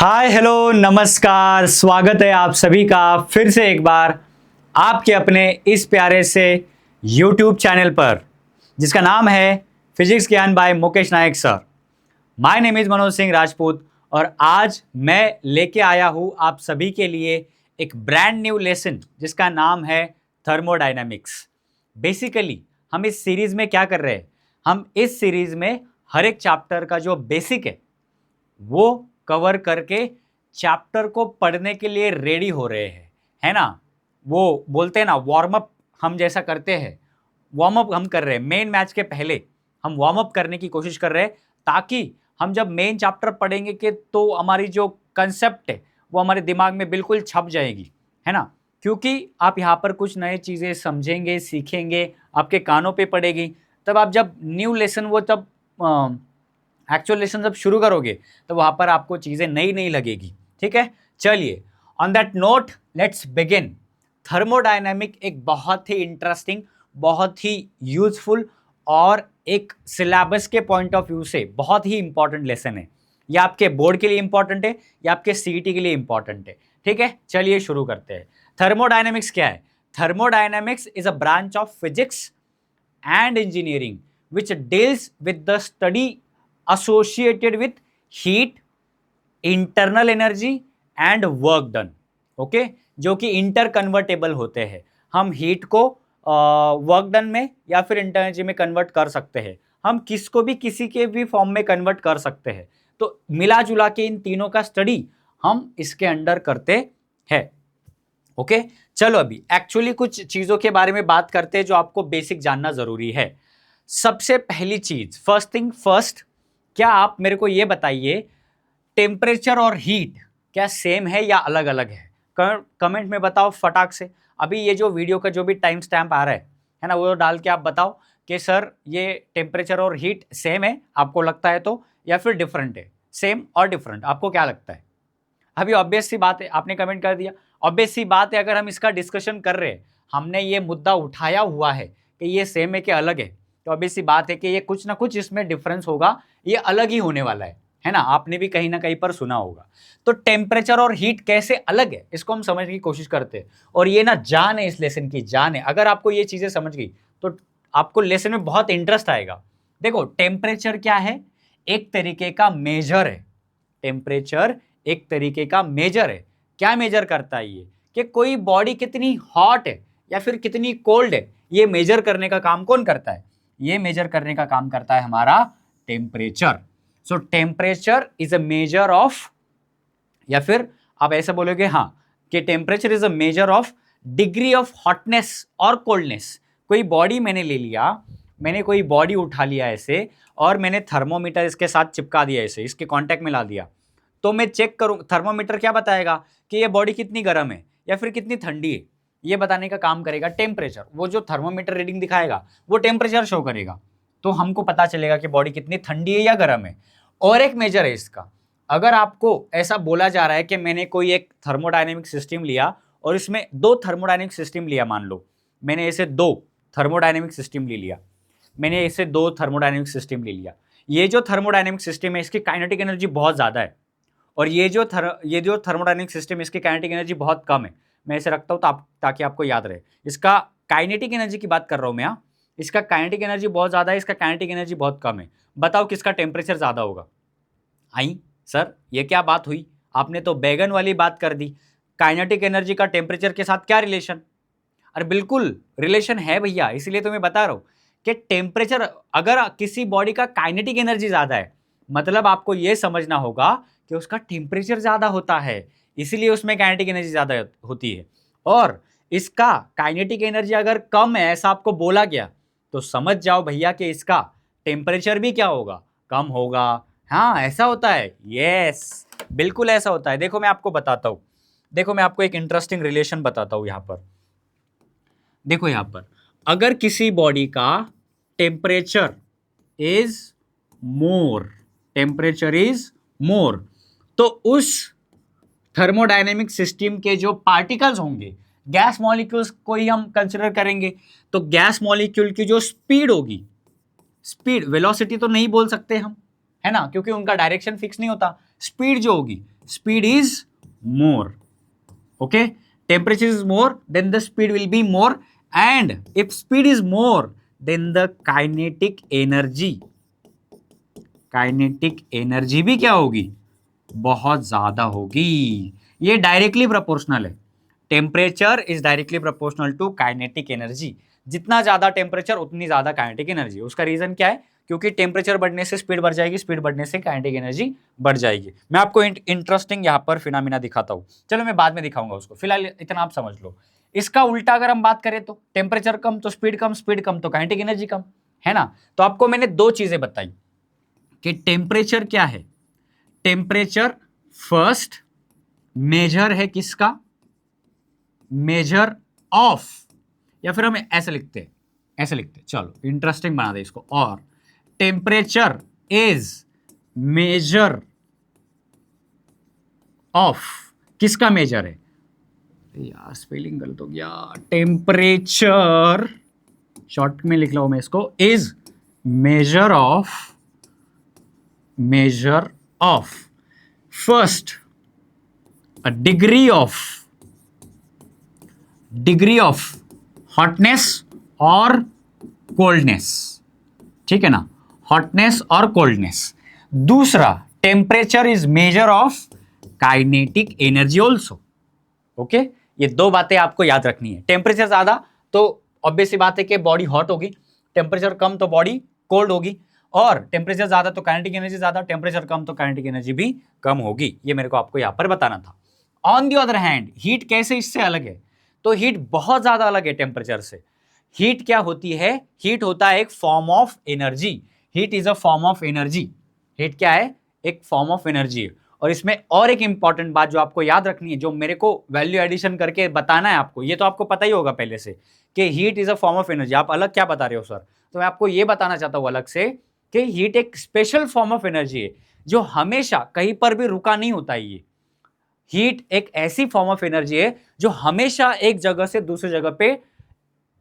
Hi hello नमस्कार, स्वागत है आप सभी का फिर से एक बार आपके अपने इस प्यारे से YouTube चैनल पर जिसका नाम है physics Gyan by Mukesh Nayak sir. My name is Manoj Singh Rajput और आज मैं लेके आया हूँ आप सभी के लिए एक ब्रांड न्यू लेसन जिसका नाम है थर्मोडायनामिक्स। बेसिकली हम इस सीरीज में क्या कर रहे हैं, हम इस सीरीज में हर एक चैप्टर का जो बेसिक है वो कवर करके चैप्टर को पढ़ने के लिए रेडी हो रहे हैं, है ना। वो बोलते हैं ना वार्म अप, हम जैसा करते हैं वार्म अप हम कर रहे हैं। मेन मैच के पहले हम वार्म अप करने की कोशिश कर रहे हैं ताकि हम जब मेन चैप्टर पढ़ेंगे कि तो हमारी जो कंसेप्ट है वो हमारे दिमाग में बिल्कुल छप जाएगी, है ना। क्योंकि आप यहाँ पर कुछ नए चीज़ें समझेंगे, सीखेंगे, आपके कानों पे पड़ेगी। तब आप जब न्यू लेसन वो तब एक्चुअल लेसन जब शुरू करोगे तो वहां पर आपको चीजें नई नई लगेगी। ठीक है, चलिए on that note let's begin. Thermodynamic एक बहुत ही इंटरेस्टिंग, बहुत ही यूजफुल और एक सिलेबस के पॉइंट ऑफ व्यू से बहुत ही इंपॉर्टेंट लेसन है। ये आपके बोर्ड के लिए इंपॉर्टेंट है, या आपके सीईटी के लिए इंपॉर्टेंट है। ठीक है, चलिए शुरू करते हैं। थर्मोडायनामिक्स क्या है? Thermodynamics is a branch of physics and engineering which deals with the study associated with heat, internal energy and work done. Okay, जो कि इंटर कन्वर्टेबल होते हैं। हम हीट को वर्क डन में या फिर इंटर एनर्जी में कन्वर्ट कर सकते हैं। हम किसको भी किसी के भी फॉर्म में कन्वर्ट कर सकते हैं। तो मिला जुला के इन तीनों का स्टडी हम इसके अंडर करते हैं। ओके, चलो अभी एक्चुअली कुछ चीजों के बारे में बात करते हैं जो आपको बेसिक जानना जरूरी है। सबसे पहली चीज, फर्स्ट थिंग फर्स्ट, क्या आप मेरे को ये बताइए टेम्परेचर और हीट क्या सेम है या अलग अलग है? कमेंट में बताओ फटाक से। अभी ये जो वीडियो का जो भी टाइम स्टैम्प आ रहा है ना, वो डाल के आप बताओ कि सर ये टेम्परेचर और हीट सेम है, आपको लगता है तो, या फिर डिफरेंट है। सेम और डिफरेंट आपको क्या लगता है? अभी ऑब्वियस सी बात है, आपने कमेंट कर दिया। ऑब्वियस सी बात है, अगर हम इसका डिस्कशन कर रहे हैं, हमने ये मुद्दा उठाया हुआ है कि ये सेम है कि अलग है, तो ऑब्वियस सी बात है कि ये कुछ ना कुछ इसमें डिफरेंस होगा, ये अलग ही होने वाला है ना। आपने भी कहीं ना कहीं पर सुना होगा। तो टेम्परेचर और हीट कैसे अलग है इसको हम समझने की कोशिश करते हैं। और ये ना जान है इस लेसन की, जान है। अगर आपको ये चीजें समझ गई तो आपको लेसन में बहुत इंटरेस्ट आएगा। देखो, टेम्परेचर क्या है? एक तरीके का मेजर है। टेम्परेचर एक तरीके का मेजर है। क्या मेजर करता है ये? कि कोई बॉडी कितनी हॉट है या फिर कितनी कोल्ड है, ये मेजर करने का काम कौन करता है? ये मेजर करने का काम करता है हमारा temperature. So temperature is a measure of, या फिर आप ऐसा बोलोगे हाँ कि temperature is a measure of degree of hotness और कोल्डनेस। कोई बॉडी मैंने ले लिया, मैंने कोई बॉडी उठा लिया ऐसे, और मैंने थर्मोमीटर इसके साथ चिपका दिया ऐसे, इसके कांटेक्ट में ला दिया, तो मैं चेक करूं, थर्मोमीटर क्या बताएगा कि ये बॉडी कितनी गर्म है या फिर कितनी ठंडी है, ये बताने का काम करेगा टेम्परेचर। वो जो थर्मोमीटर रीडिंग दिखाएगा वो टेम्परेचर शो करेगा, तो हमको पता चलेगा कि बॉडी कितनी ठंडी है या गर्म है। और एक मेजर है इसका, अगर आपको ऐसा बोला जा रहा है कि मैंने कोई एक थर्मोडायनेमिक सिस्टम लिया और इसमें दो थर्मोडायनेमिक सिस्टम लिया, मान लो मैंने ऐसे दो थर्मोडायनेमिक सिस्टम ले लिया, मैंने ऐसे दो थर्मोडायनेमिक सिस्टम ले लिया। ये जो थर्मोडायनेमिक सिस्टम है इसकी काइनेटिक एनर्जी बहुत ज़्यादा है, और ये जो थर्मोडायनेमिक सिस्टम इसकी काइनेटिक एनर्जी बहुत कम है। मैं इसे रखता हूँ ताकि आपको याद रहे। इसका काइनेटिक एनर्जी की बात कर रहा हूँ मैं। इसका काइनेटिक एनर्जी बहुत ज़्यादा है, इसका काइनेटिक एनर्जी बहुत कम है। बताओ किसका टेम्परेचर ज़्यादा होगा? आई सर, ये क्या बात हुई? आपने तो बैगन वाली बात कर दी। काइनेटिक एनर्जी का टेम्परेचर के साथ क्या रिलेशन? अरे बिल्कुल रिलेशन है भैया, इसीलिए तो मैं बता रहा हूँ कि टेम्परेचर, अगर किसी बॉडी का काइनेटिक एनर्जी ज़्यादा है, मतलब आपको यह समझना होगा कि उसका टेम्परेचर ज़्यादा होता है, इसीलिए उसमें काइनेटिक एनर्जी ज़्यादा होती है। और इसका काइनेटिक एनर्जी अगर कम है ऐसा आपको बोला गया, तो समझ जाओ भैया कि इसका टेम्परेचर भी क्या होगा? कम होगा। हाँ, ऐसा होता है। यस, बिल्कुल ऐसा होता है। देखो मैं आपको बताता हूँ, देखो मैं आपको एक इंटरेस्टिंग रिलेशन बताता हूँ यहाँ पर। देखो यहाँ पर, अगर किसी बॉडी का temperature is more, temperature is more, तो उस थर्मोडायनेमिक सिस्टम के जो पार्टिकल्स होंगे, गैस मॉलिक्यूल्स को ही हम कंसिडर करेंगे, तो गैस मॉलिक्यूल की जो स्पीड होगी, स्पीड, वेलोसिटी तो नहीं बोल सकते हम, है ना, क्योंकि उनका डायरेक्शन फिक्स नहीं होता। स्पीड जो होगी, speed is more. Okay, temperature is more, then the speed will be more, and if speed is more, then the kinetic energy भी क्या होगी, बहुत ज्यादा होगी। ये डायरेक्टली प्रोपोर्शनल है, temperature is directly proportional to kinetic energy. जितना ज्यादा टेम्परेचर उतनी ज्यादा काइनेटिक एनर्जी। उसका रीजन क्या है, क्योंकि टेम्परेचर बढ़ने से स्पीड बढ़ जाएगी, स्पीड बढ़ने से काइनेटिक एनर्जी बढ़ जाएगी। मैं आपको इंटरेस्टिंग यहाँ पर फिनोमेना दिखाता हूँ, चलो मैं बाद में दिखाऊंगा उसको, फिलहाल इतना आप समझ लो। इसका उल्टा अगर हम बात करें तो टेम्परेचर कम तो स्पीड कम, स्पीड कम तो काइनेटिक एनर्जी कम, है ना। तो आपको मैंने दो चीजें बताई कि टेम्परेचर क्या है। टेम्परेचर फर्स्ट मेजर है किसका, मेजर ऑफ, या फिर हम ऐसे लिखते हैं, चलो इंटरेस्टिंग बना दे इसको, और टेम्परेचर इज मेजर ऑफ, किसका मेजर है यार, स्पेलिंग गलत हो गया, टेम्परेचर शॉर्ट में लिख लो मैं इसको, is measure of first degree of hotness और कोल्डनेस, ठीक है ना, हॉटनेस और कोल्डनेस। दूसरा temperature is measure of kinetic energy also. Okay, ये दो बातें आपको याद रखनी है। टेम्परेचर ज्यादा तो ऑब्वियस सी बात है कि बॉडी हॉट होगी, टेम्परेचर कम तो बॉडी कोल्ड होगी, और टेम्परेचर ज्यादा तो काइनेटिक एनर्जी ज्यादा, टेम्परेचर कम तो काइनेटिक एनर्जी भी कम होगी। ये मेरे को आपको यहां पर बताना था। On the other hand heat कैसे इससे अलग है, तो हीट बहुत ज्यादा अलग है टेम्परेचर से। हीट क्या होती है, हीट होता है एक form of energy, heat is a form of energy. Heat क्या है, एक फॉर्म ऑफ एनर्जी है। और इसमें और एक इंपॉर्टेंट बात जो आपको याद रखनी है, जो मेरे को वैल्यू एडिशन करके बताना है आपको, ये तो आपको पता ही होगा पहले से कि heat is a form of energy. आप अलग क्या बता रहे हो सर, तो मैं आपको ये बताना चाहता हूं अलग से कि हीट एक स्पेशल फॉर्म ऑफ एनर्जी है जो हमेशा कहीं पर भी रुका नहीं होता है। ये हीट एक ऐसी फॉर्म ऑफ एनर्जी है जो हमेशा एक जगह से दूसरी जगह पे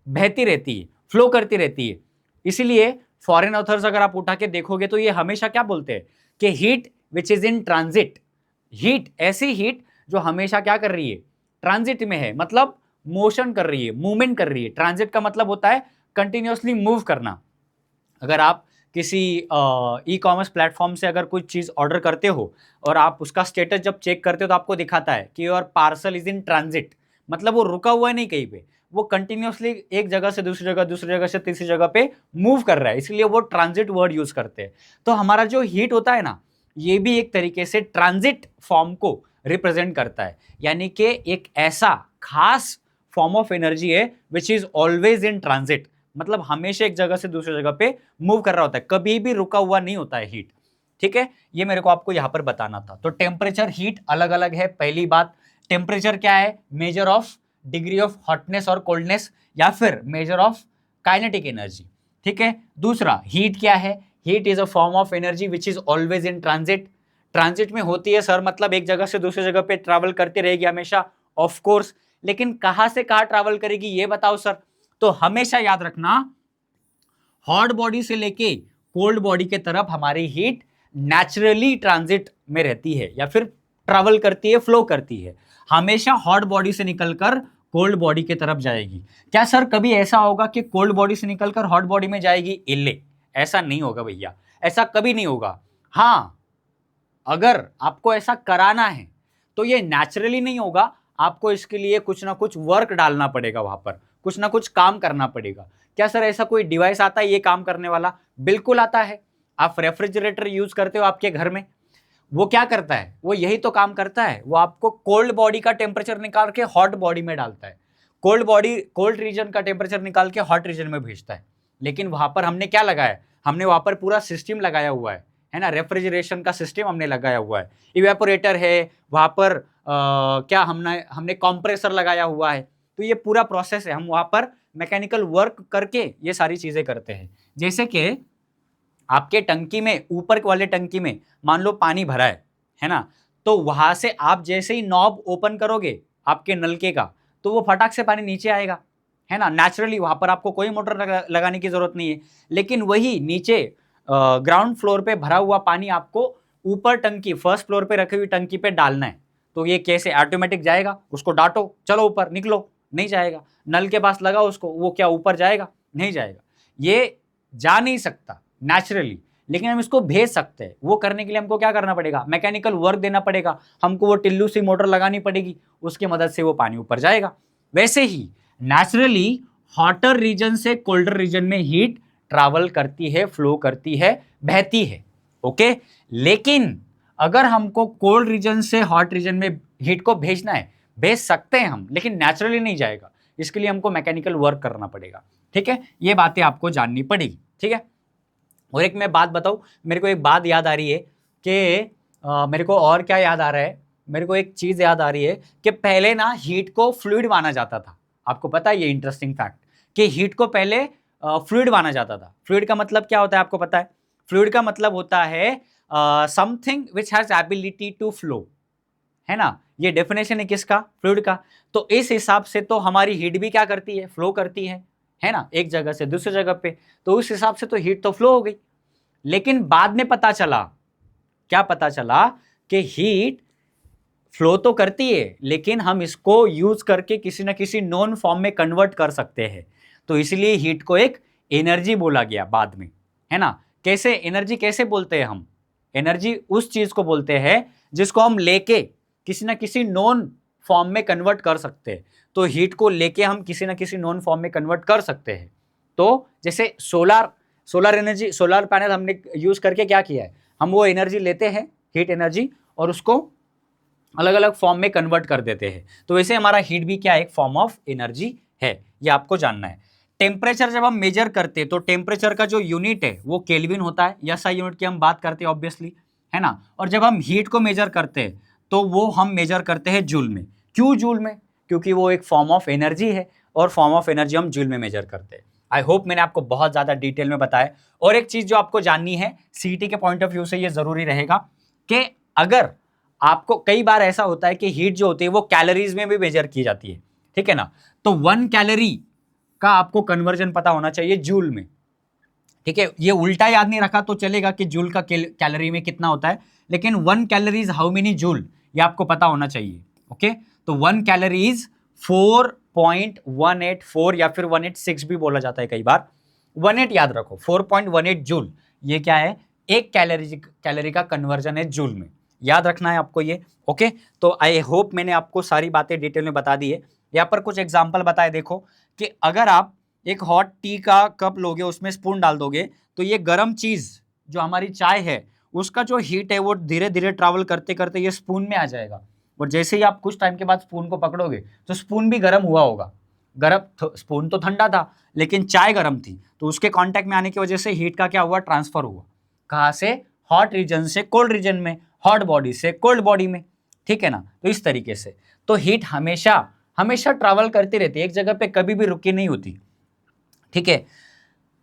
बहती रहती है, फ्लो करती रहती है। इसीलिए फॉरेन ऑथर्स अगर आप उठा के देखोगे तो ये हमेशा क्या बोलते हैं कि heat which is in transit, heat ऐसी हीट जो हमेशा क्या कर रही है, ट्रांजिट में है, मतलब मोशन कर रही है, मूवमेंट कर रही है। ट्रांजिट का मतलब होता है कंटिन्यूअसली मूव करना। अगर आप किसी ई कॉमर्स प्लेटफॉर्म से अगर कोई चीज ऑर्डर करते हो और आप उसका स्टेटस जब चेक करते हो तो आपको दिखाता है कि your parcel is in transit, मतलब वो रुका हुआ है नहीं कहीं पे, वो कंटिन्यूअसली एक जगह से दूसरी जगह, दूसरी जगह से तीसरी जगह पे मूव कर रहा है, इसलिए वो ट्रांजिट वर्ड यूज करते हैं। तो हमारा जो हीट होता है ना, ये भी एक तरीके से ट्रांजिट फॉर्म को रिप्रेजेंट करता है, यानी कि एक ऐसा खास फॉर्म ऑफ एनर्जी है which is always in transit, मतलब हमेशा एक जगह से दूसरी जगह पे मूव कर रहा होता है, कभी भी रुका हुआ नहीं होता है हीट। ठीक है, ये मेरे को आपको यहां पर बताना था। तो टेम्परेचर हीट अलग अलग है। पहली बात, टेम्परेचर क्या है, measure of degree of hotness और कोल्डनेस, या फिर मेजर ऑफ काइनेटिक एनर्जी। ठीक है, दूसरा हीट क्या है, heat is a form of energy which is always in transit. Transit में होती है सर, मतलब एक जगह से दूसरी जगह पे ट्रैवल करती रहेगी हमेशा, ऑफ कोर्स, लेकिन कहां से कहां ट्रैवल करेगी ये बताओ सर। तो हमेशा याद रखना, हॉट बॉडी से लेके कोल्ड बॉडी के तरफ हमारी हीट नेचुरली ट्रांजिट में रहती है या फिर ट्रैवल करती है, फ्लो करती है, हमेशा हॉट बॉडी से निकलकर कोल्ड बॉडी की तरफ जाएगी। क्या सर कभी ऐसा होगा कि कोल्ड बॉडी से निकलकर हॉट बॉडी में जाएगी? इल्ले, ऐसा नहीं होगा भैया, ऐसा कभी नहीं होगा। हाँ, अगर आपको ऐसा कराना है तो ये नेचुरली नहीं होगा, आपको इसके लिए कुछ ना कुछ वर्क डालना पड़ेगा, वहां पर कुछ ना कुछ काम करना पड़ेगा। क्या सर ऐसा कोई डिवाइस आता है ये काम करने वाला? बिल्कुल आता है। आप रेफ्रिजरेटर यूज करते हो आपके घर में, वो क्या करता है, वो यही तो काम करता है, वो आपको कोल्ड बॉडी का टेम्परेचर निकाल के हॉट बॉडी में डालता है, कोल्ड रीजन का टेम्परेचर निकाल के हॉट रीजन में भेजता है। लेकिन वहां पर हमने क्या लगाया, हमने वहां पर पूरा सिस्टम लगाया हुआ है ना, रेफ्रिजरेशन का सिस्टम हमने लगाया हुआ है, इवेपोरेटर है वहां पर, क्या हमने कंप्रेसर लगाया हुआ है। तो ये पूरा प्रोसेस है, हम वहां पर मैकेनिकल वर्क करके ये सारी चीजें करते हैं। जैसे कि आपके टंकी में, ऊपर वाले टंकी में मान लो पानी भरा है ना, तो वहां से आप जैसे ही नॉब ओपन करोगे आपके नलके का, तो वो फटाक से पानी नीचे आएगा, है ना, नेचुरली। वहां पर आपको कोई मोटर लगाने की जरूरत नहीं है। लेकिन वही नीचे ग्राउंड फ्लोर पे भरा हुआ पानी आपको ऊपर टंकी, फर्स्ट फ्लोर पे रखी हुई टंकी पे डालना है, तो ये कैसे ऑटोमेटिक जाएगा? उसको डांटो, चलो ऊपर निकलो, नहीं जाएगा। नल के पास लगा उसको, वो क्या ऊपर जाएगा? नहीं जाएगा। ये जा नहीं सकता नेचुरली, लेकिन हम इसको भेज सकते हैं। वो करने के लिए हमको क्या करना पड़ेगा? मैकेनिकल वर्क देना पड़ेगा, हमको वो टिल्लू सी मोटर लगानी पड़ेगी, उसकी मदद से वो पानी ऊपर जाएगा। वैसे ही नेचुरली हॉटर रीजन से कोल्डर रीजन में हीट ट्रैवल करती है, फ्लो करती है, बहती है। ओके, लेकिन अगर हमको कोल्ड रीजन से हॉट रीजन में हीट को भेजना है, भेज सकते हैं हम, लेकिन नेचुरली नहीं जाएगा। इसके लिए हमको मैकेनिकल वर्क करना पड़ेगा। ठीक है, ये बातें आपको जाननी पड़ेगी। ठीक है, और एक मैं बात बताऊं, मेरे को एक बात याद आ रही है कि मेरे को और क्या याद आ रहा है, मेरे को एक चीज याद आ रही है कि पहले ना हीट को फ्लूइड माना जाता था। आपको पता है ये इंटरेस्टिंग फैक्ट कि हीट को पहले फ्लूइड माना जाता था। फ्लूइड का मतलब क्या होता है आपको पता है? फ्लूइड का मतलब होता है something which has ability to flow, है ना। ये डेफिनेशन है किसका? फ्लूइड का। तो इस हिसाब से तो हमारी हीट भी क्या करती है? फ्लो करती है ना, एक जगह से दूसरी जगह पे। तो उस हिसाब से तो हीट तो फ्लो हो गई। लेकिन बाद में पता चला, क्या पता चला? कि हीट फ्लो तो करती है, लेकिन हम इसको यूज करके किसी ना किसी नॉन फॉर्म में कन्वर्ट कर सकते हैं। तो इसलिए हीट को एक एनर्जी बोला गया बाद में, है ना। कैसे एनर्जी कैसे बोलते हैं हम? एनर्जी उस चीज को बोलते हैं जिसको हम लेके किसी ना किसी नॉन फॉर्म में कन्वर्ट कर सकते हैं। तो हीट को लेके हम किसी ना किसी नॉन फॉर्म में कन्वर्ट कर सकते हैं। तो जैसे सोलर एनर्जी, सोलर पैनल हमने यूज करके क्या किया है? हम वो एनर्जी लेते हैं, हीट एनर्जी, और उसको अलग अलग फॉर्म में कन्वर्ट कर देते हैं। तो वैसे हमारा हीट भी क्या है? एक फॉर्म ऑफ एनर्जी है। ये आपको जानना है। टेम्परेचर जब हम मेजर करते हैं तो टेम्परेचर का जो यूनिट है वो केल्विन होता है, या SI यूनिट की हम बात करते हैं ऑब्वियसली, है ना। और जब हम हीट को मेजर करते हैं तो वो हम मेजर करते हैं जूल में। क्यों जूल में? क्योंकि वो एक फॉर्म ऑफ एनर्जी है, और फॉर्म ऑफ एनर्जी हम जूल में मेजर करते हैं। आई होप मैंने आपको बहुत ज्यादा डिटेल में बताया। और एक चीज जो आपको जाननी है सीईटी के पॉइंट ऑफ व्यू से, ये जरूरी रहेगा कि अगर आपको, कई बार ऐसा होता है कि हीट जो होती है वो कैलोरीज में भी मेजर की जाती है, ठीक है ना। तो 1 कैलोरी का आपको कन्वर्जन पता होना चाहिए जूल में। ठीक है, ये उल्टा याद नहीं रखा तो चलेगा कि जूल का कैलोरी में कितना होता है, लेकिन 1 calorie is how many joule, ये आपको पता होना चाहिए। ओके, तो 1 कैलोरी इज 4.184, या फिर 186 भी बोला जाता है कई बार। 18 याद रखो, 4.18 जूल, ये क्या है? एक कैलोरी का कन्वर्जन है जूल में। याद रखना है आपको ये। ओके, तो आई होप मैंने आपको सारी बातें डिटेल में बता दी है। यहाँ पर कुछ एग्जांपल बताए देखो, कि अगर आप एक हॉट टी का कप लोगे, उसमें स्पून डाल दोगे, तो ये गर्म चीज जो हमारी चाय है उसका जो हीट है वो धीरे धीरे ट्रैवल करते करते ये स्पून में आ जाएगा। और जैसे ही आप कुछ टाइम के बाद स्पून को पकड़ोगे तो स्पून भी गर्म हुआ होगा। गर्म स्पून तो ठंडा था, लेकिन चाय गर्म थी, तो उसके कांटेक्ट में आने की वजह से हीट का क्या हुआ? ट्रांसफर हुआ। कहाँ से? हॉट रीजन से कोल्ड रीजन में, हॉट बॉडी से कोल्ड बॉडी में। ठीक है ना। तो इस तरीके से तो हीट हमेशा हमेशा ट्रैवल करती रहती है, एक जगह पे कभी भी रुकी नहीं होती। ठीक है,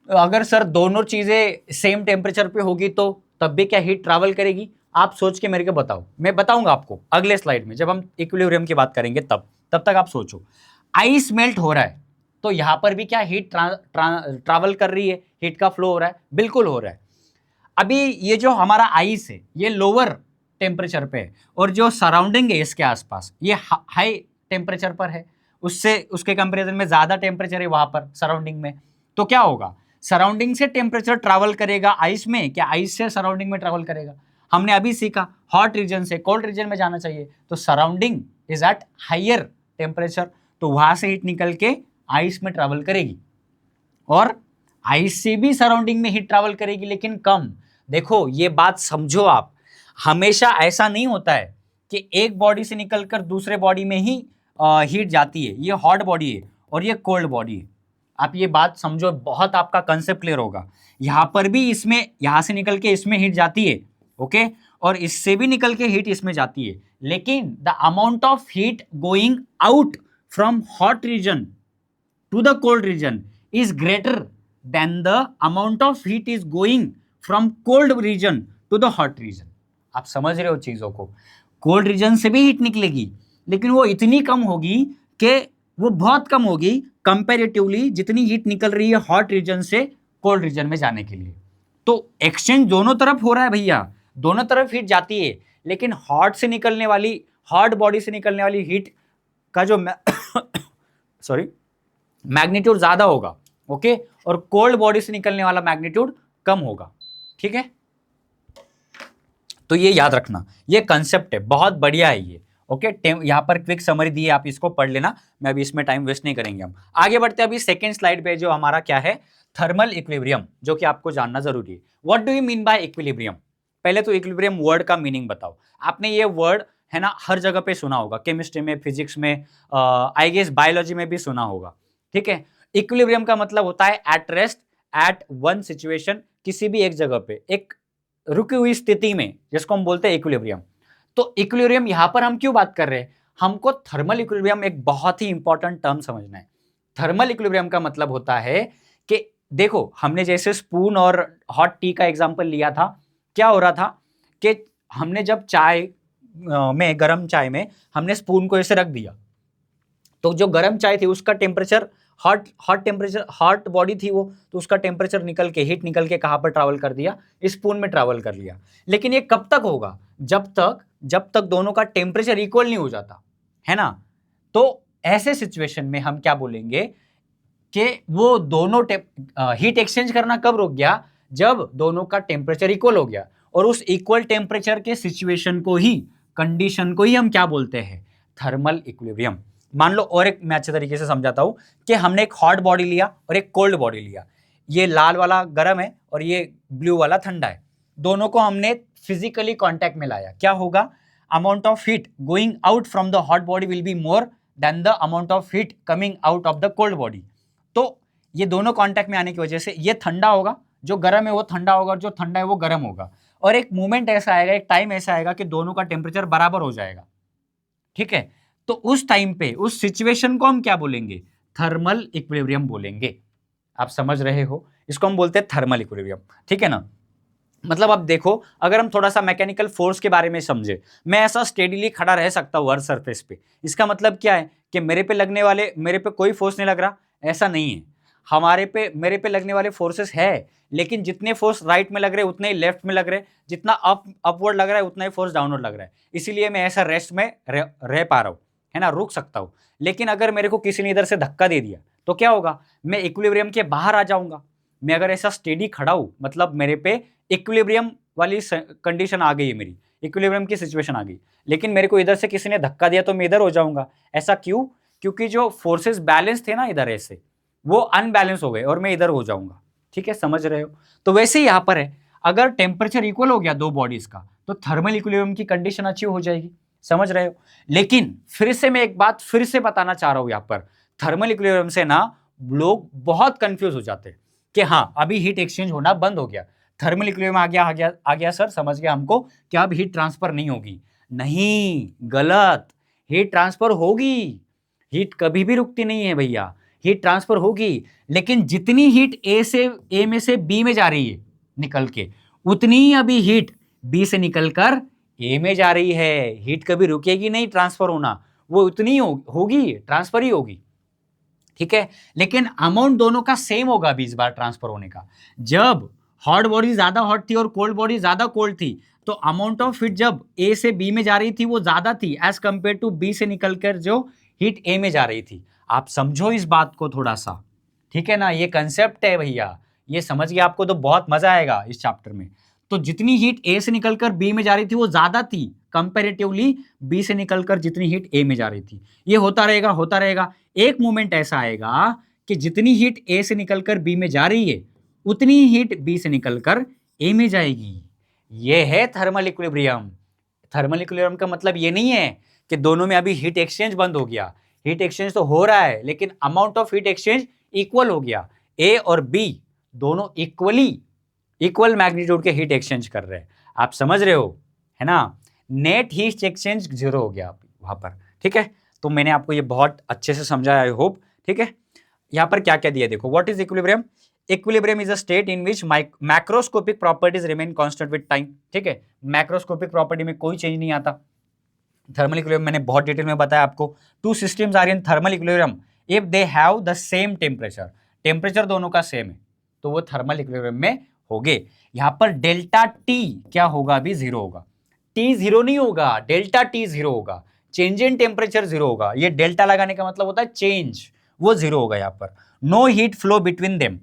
अगर सर दोनों चीजें सेम टेम्परेचर पे होगी तो तब भी क्या हीट ट्रैवल करेगी? आप सोच के मेरे को बताओ, मैं बताऊंगा आपको अगले स्लाइड में जब हम इक्विलिब्रियम की बात करेंगे। तब तक आप सोचो। आइस मेल्ट हो रहा है, तो यहां पर भी क्या हीट ट्रैवल कर रही है? हीट का फ्लो हो रहा है? बिल्कुल हो रहा है। अभी ये जो हमारा आइस है ये लोअर टेम्परेचर पे है, और जो सराउंडिंग है इसके आसपास ये हाई टेम्परेचर पर है। उससे उसके कंपैरिजन में ज्यादा टेम्परेचर है वहां पर सराउंडिंग में। तो क्या होगा? सराउंडिंग से टेम्परेचर ट्रैवल करेगा आइस में, क्या आइस से सराउंडिंग में ट्रैवल करेगा? हमने अभी सीखा हॉट रीजन से कोल्ड रीजन में जाना चाहिए, तो surrounding is at higher temperature, तो वहां से हीट निकल के आइस में ट्रैवल करेगी, और आइस से भी सराउंडिंग में हीट ट्रैवल करेगी, लेकिन कम। देखो ये बात समझो आप, हमेशा ऐसा नहीं होता है कि एक बॉडी से निकलकर दूसरे बॉडी में ही हीट जाती है। ये हॉट बॉडी है और ये कोल्ड बॉडी है। आप ये बात समझो, बहुत आपका कंसेप्ट क्लियर होगा। यहां पर भी इसमें, यहां से निकल के इसमें हीट जाती है, ओके, और इससे भी निकल के हीट इसमें जाती है, लेकिन the amount of heat going out from hot region to the cold region is greater than the amount of heat is going from cold region to the hot region। आप समझ रहे हो चीजों को? कोल्ड रीजन से भी heat निकलेगी, लेकिन वो इतनी कम होगी कि वो बहुत कम होगी कंपैरेटिवली जितनी हीट निकल रही है हॉट रीजन से कोल्ड रीजन में जाने के लिए। तो एक्सचेंज दोनों तरफ हो रहा है भैया, दोनों तरफ हीट जाती है, लेकिन हॉट बॉडी से निकलने वाली हीट का जो सॉरी मैग्नीट्यूड ज्यादा होगा, ओके, और कोल्ड बॉडी से निकलने वाला मैग्नीट्यूड कम होगा, ठीक है। तो ये याद रखना, ये कंसेप्ट है, बहुत बढ़िया है ये, ओके। यहां पर क्विक समरी दी है, आप इसको पढ़ लेना, मैं अभी इसमें टाइम वेस्ट नहीं करेंगे। हम आगे बढ़ते हैं अभी सेकेंड स्लाइड पे, जो हमारा क्या है, थर्मल इक्विलिब्रियम, जो कि आपको जानना जरूरी है। What do you mean by equilibrium? पहले तो इक्विलिब्रियम वर्ड का मीनिंग बताओ। आपने ये वर्ड है ना हर जगह पे सुना होगा, केमिस्ट्री में, फिजिक्स में, आई गेस बायोलॉजी में भी सुना होगा, ठीक है। इक्विलिब्रियम का मतलब होता है at rest, at one situation, किसी भी एक जगह पे, एक रुकी हुई स्थिति में, जिसको हम बोलते हैं इक्विलिब्रियम। तो इक्विलिब्रियम यहां पर हम क्यों बात कर रहे हैं? हमको थर्मल इक्विलिब्रियम एक बहुत ही इंपॉर्टेंट टर्म समझना है। थर्मल इक्विलिब्रियम का मतलब होता है कि देखो, हमने जैसे स्पून और हॉट टी का एग्जांपल लिया था, क्या हो रहा था कि हमने जब गर्म चाय में हमने स्पून को ऐसे रख दिया, तो जो गर्म चाय थी उसका टेम्परेचर, हॉट बॉडी थी वो, तो उसका टेम्परेचर निकल के, हीट निकल के कहां पर ट्रैवल कर दिया, स्पून में ट्रैवल कर लिया। लेकिन ये कब तक होगा? जब तक दोनों का टेम्परेचर इक्वल नहीं हो जाता, है ना। तो ऐसे सिचुएशन में हम क्या बोलेंगे कि वो दोनों हीट एक्सचेंज करना कब रुक गया? जब दोनों का टेम्परेचर इक्वल हो गया। और उस इक्वल टेम्परेचर के सिचुएशन को ही, कंडीशन को ही हम क्या बोलते हैं? Thermal equilibrium. मान लो, और एक मैं अच्छे तरीके से समझाता हूं कि हमने एक हॉट बॉडी लिया और एक कोल्ड बॉडी लिया। ये लाल वाला गर्म है और ये ब्लू वाला ठंडा है। दोनों को हमने फिजिकली कांटेक्ट में लाया, क्या होगा? Amount of heat going out from the hot body will be more than the amount of heat coming out of the cold body. तो ये दोनों कांटेक्ट में आने की वजह से ये ठंडा होगा, जो गर्म है वो ठंडा होगा, और जो ठंडा है वो गर्म होगा। और एक मोमेंट ऐसा आएगा, एक टाइम ऐसा आएगा कि दोनों का टेम्परेचर बराबर हो जाएगा, ठीक है। तो उस टाइम पे, उस सिचुएशन को हम क्या बोलेंगे? थर्मल इक्विलिब्रियम बोलेंगे। आप समझ रहे हो? इसको हम बोलते हैं थर्मल इक्विलिब्रियम, ठीक है ना। मतलब अब देखो, अगर हम थोड़ा सा मैकेनिकल फोर्स के बारे में समझे, मैं ऐसा स्टेडीली खड़ा रह सकता हूं हर सरफेस पे, इसका मतलब क्या है कि मेरे पे कोई फोर्स नहीं लग रहा? ऐसा नहीं है। मेरे पे लगने वाले फोर्सेस है, लेकिन जितने फोर्स राइट में लग रहे उतने ही लेफ्ट में लग रहे, जितना अपवर्ड लग रहा है उतना ही फोर्स डाउनवर्ड लग रहा है। इसीलिए मैं ऐसा रेस्ट में रह पा रहा हूं, है ना, रुक सकता हूं। लेकिन अगर मेरे को किसी ने इधर से धक्का दे दिया तो क्या होगा? मैं इक्विलिब्रियम के बाहर आ जाऊंगा। मैं अगर ऐसा स्टेडी खड़ा हूं, मतलब मेरे पे इक्विलिब्रियम वाली कंडीशन आ गई है, मेरी इक्विलिब्रियम की सिचुएशन आ गई। लेकिन मेरे को इधर से किसी ने धक्का दिया तो मैं इधर हो जाऊंगा। ऐसा क्यों? क्योंकि जो फोर्सेस बैलेंस थे ना इधर ऐसे, वो अनबैलेंस हो गए और मैं इधर हो जाऊंगा, ठीक है, समझ रहे हो? तो वैसे ही यहां पर है, अगर टेम्परेचर इक्वल हो गया दो बॉडीज का, तो थर्मल इक्विलिब्रियम की कंडीशन अचीव हो जाएगी, समझ रहे हो? लेकिन फिर से मैं एक बात फिर से बताना चाह रहा हूं, यहां पर थर्मल इक्विलिब्रियम से ना लोग बहुत कंफ्यूज हो जाते हैं कि हाँ, अभी हीट एक्सचेंज होना बंद हो गया, थर्मल इक्विलिब्रियम आ गया सर, समझ गया हमको कि अब हीट ट्रांसफर नहीं होगी। नहीं, गलत। हीट ट्रांसफर होगी, हीट कभी भी रुकती नहीं है भैया, हीट ट्रांसफर होगी। लेकिन जितनी हीट ए में से बी में जा रही है निकल के, उतनी ही अभी हीट बी से निकलकर ए में जा रही है। हीट कभी रुकेगी नहीं ट्रांसफर होना, वो उतनी होगी, ट्रांसफर ही होगी, ठीक है। लेकिन अमाउंट दोनों का सेम होगा अभी इस बार ट्रांसफर होने का। जब हॉट बॉडी ज्यादा हॉट थी और कोल्ड बॉडी ज्यादा कोल्ड थी, तो अमाउंट ऑफ हीट जब ए से बी में जा रही थी वो ज्यादा थी एज कंपेयर टू बी से निकलकर जो हीट ए में जा रही थी। आप समझो इस बात को थोड़ा सा, ठीक है ना। ये कंसेप्ट है भैया, ये समझ गया आपको तो बहुत मजा आएगा इस चैप्टर में। तो जितनी हीट ए से निकलकर बी में जा रही थी वो ज्यादा थी कंपैरेटिवली बी से निकलकर जितनी हीट ए में जा रही थी। ये होता रहेगा होता रहेगा। एक मोमेंट ऐसा आएगा कि जितनी हीट ए से निकलकर बी में जा रही है उतनी हीट बी से निकलकर ए में जाएगी। ये है थर्मल इक्विलिब्रियम। थर्मल इक्विलिब्रियम का मतलब ये नहीं है कि दोनों में अभी हीट एक्सचेंज बंद हो गया। हीट एक्सचेंज तो हो रहा है, लेकिन amount of heat exchange equal हो गया। ए और बी दोनों इक्वल मैग्नीट्यूड के हीट एक्सचेंज कर रहे हैं। आप समझ रहे हो, है ना। नेट हीट एक्सचेंज 0 हो गया वहां पर, ठीक है। तो मैंने आपको ये बहुत अच्छे से समझाया, आई होप, ठीक है। यहां पर क्या क्या दिया देखो। What is equilibrium? Equilibrium is a state in which macroscopic properties remain constant with time, ठीक है। मैक्रोस्कोपिक प्रॉपर्टी में कोई चेंज नहीं आता। थर्मल इक्विलिब्रियम मैंने बहुत डिटेल में बताया आपको। Two systems are in thermal equilibrium if they have the same temperature. Temperature दोनों का सेम है तो वो थर्मल इक्विलिब्रियम में होगे। यहां पर डेल्टा टी क्या होगा, अभी जीरो होगा। टी जीरो नहीं होगा, डेल्टा टी जीरो होगा, चेंज इन टेम्परेचर जीरो होगा। ये डेल्टा लगाने का मतलब होता है चेंज, वो जीरो होगा यहां पर। No heat flow between them,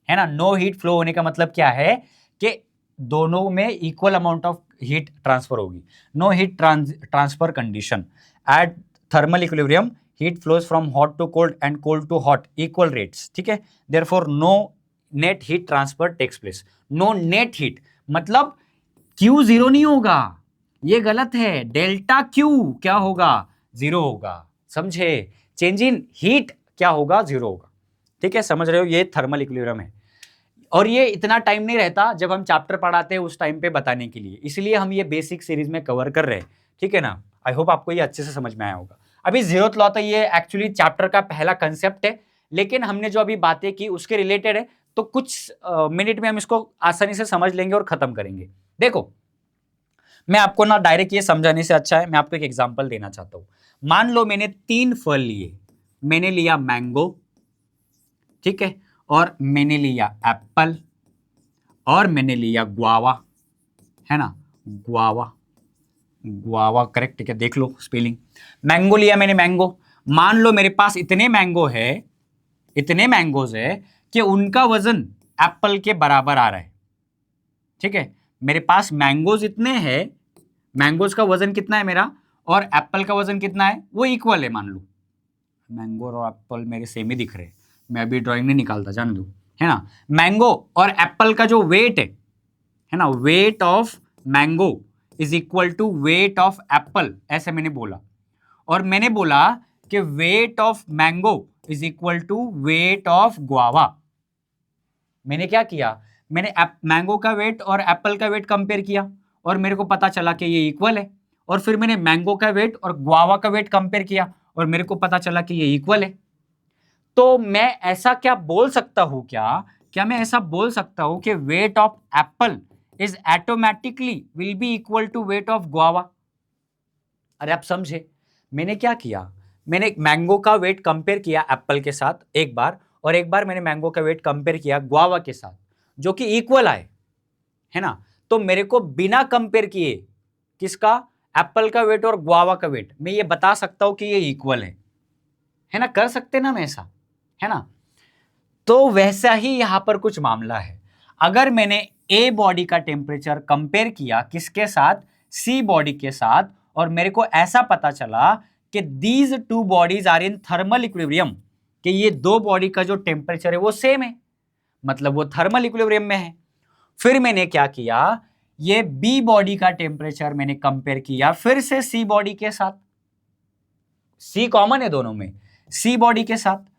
है ना। नो हीट फ्लो होने का मतलब क्या है कि दोनों में equal amount of heat transfer होगी। No heat transfer condition at thermal equilibrium, heat flows from hot to cold and cold to hot equal rates, ठीक है। Therefore no net heat transfer takes place. No net heat मतलब Q zero नहीं होगा, ये गलत है। Delta Q क्या होगा, जीरो होगा, समझे। चेंज इन हीट क्या होगा, जीरो होगा, ठीक है, समझ रहे हो। ये थर्मल इक्विलिब्रियम है। और ये इतना टाइम नहीं रहता जब हम चैप्टर पढ़ाते हैं उस टाइम पे बताने के लिए, इसलिए हम ये बेसिक सीरीज में कवर कर रहे हैं, ठीक है ना। आई होप आपको ये अच्छे से समझ में आया होगा। अभी जीरोथ लॉ तो ये एक्चुअली चैप्टर का पहला कंसेप्ट है, लेकिन हमने जो अभी बातें की उसके रिलेटेड है, तो कुछ मिनट में हम इसको आसानी से समझ लेंगे और खत्म करेंगे। देखो, मैं आपको ना डायरेक्ट ये समझाने से अच्छा है मैं आपको एक एग्जांपल देना चाहता हूं। मान लो मैंने 3 फल लिए, मैंने लिया मैंगो, ठीक है, और मैंने लिया एप्पल, और मैंने लिया गुआवा, है ना, गुआवा। गुआवा करेक्ट, ठीक है, देख लो स्पेलिंग। मैंगो लिया मैंने, मैंगो। मान लो मेरे पास इतने मैंगो है, इतने मैंगोज है कि उनका वजन एप्पल के बराबर आ रहा है, ठीक है। मेरे पास मैंगोज इतने हैं, मैंगोज का वजन कितना है मेरा, और एप्पल का वजन कितना है, वो इक्वल है। मान लो मैंगो और एप्पल मेरे सेम ही दिख रहे हैं, मैं अभी ड्राइंग नहीं निकालता, जान दो, है ना। मैंगो और एप्पल का जो वेट है ना, weight of mango is equal to weight of apple, ऐसे मैंने बोला। और मैंने बोला कि weight of mango is equal to weight of guava. मैंने क्या किया, मैंने मैंगो का वेट और एप्पल का वेट कंपेयर किया, और मेरे को पता चला कि ये इक्वल है। और फिर मैंने मैंगो का वेट और गुआवा का वेट कंपेयर किया, और मेरे को पता चला कि ये इक्वल है। तो मैं ऐसा क्या बोल सकता हूं, क्या मैं ऐसा बोल सकता हूं कि weight of apple is automatically will be equal to weight of guava. अरे आप समझे, मैंने क्या किया, मैंने मैंगो का वेट कंपेयर किया एप्पल के साथ एक बार, और एक बार मैंने मैंगो का वेट कंपेयर किया गुआवा के साथ, जो कि इक्वल आए, है ना। तो मेरे को बिना कंपेयर किए, किसका, एप्पल का वेट और गुआवा का वेट, मैं ये बता सकता हूं कि ये इक्वल है ना, कर सकते ना मैं ऐसा, है ना। तो वैसा ही यहां पर कुछ मामला है। अगर मैंने ए बॉडी का टेम्परेचर कंपेयर किया किसके साथ, सी बॉडी के साथ, और मेरे को ऐसा पता चला कि these two bodies are in thermal equilibrium, कि ये दो बॉडी का जो टेम्परेचर है वो सेम है, मतलब वो थर्मल इक्विलिब्रियम में है। फिर मैंने क्या किया, ये बी बॉडी का टेम्परेचर मैंने कंपेयर किया फिर से सी बॉडी के साथ, सी कॉमन है दोनों में, सी बॉडी के साथ।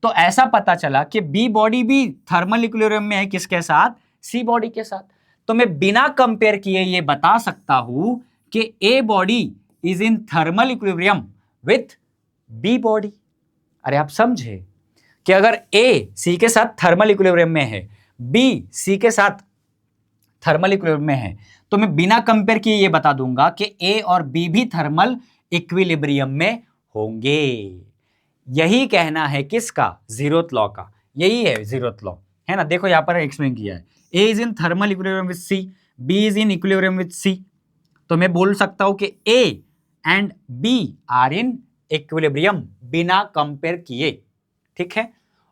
तो ऐसा पता चला कि बी बॉडी भी थर्मल इक्विलिब्रियम में है, किसके साथ, सी बॉडी के साथ। तो मैं बिना कंपेयर किए ये बता सकता हूं कि A body is in thermal equilibrium with B body. अरे आप समझे कि अगर ए सी के साथ थर्मल इक्विलिब्रियम में है, बी सी के साथ थर्मल इक्विलिब्रियम में है, तो मैं बिना कंपेयर किए ये बता दूंगा कि ए और बी भी थर्मल इक्विलिब्रियम में होंगे। यही कहना है किसका, जीरोथ लॉ का, यही है जीरोथ लॉ, है ना। देखो यहां पर एक्सप्लेन किया है, A is in thermal equilibrium with C, B is in equilibrium with C. तो मैं बोल सकता हूं कि A and B are in equilibrium बिना कंपेयर किए, ठीक है।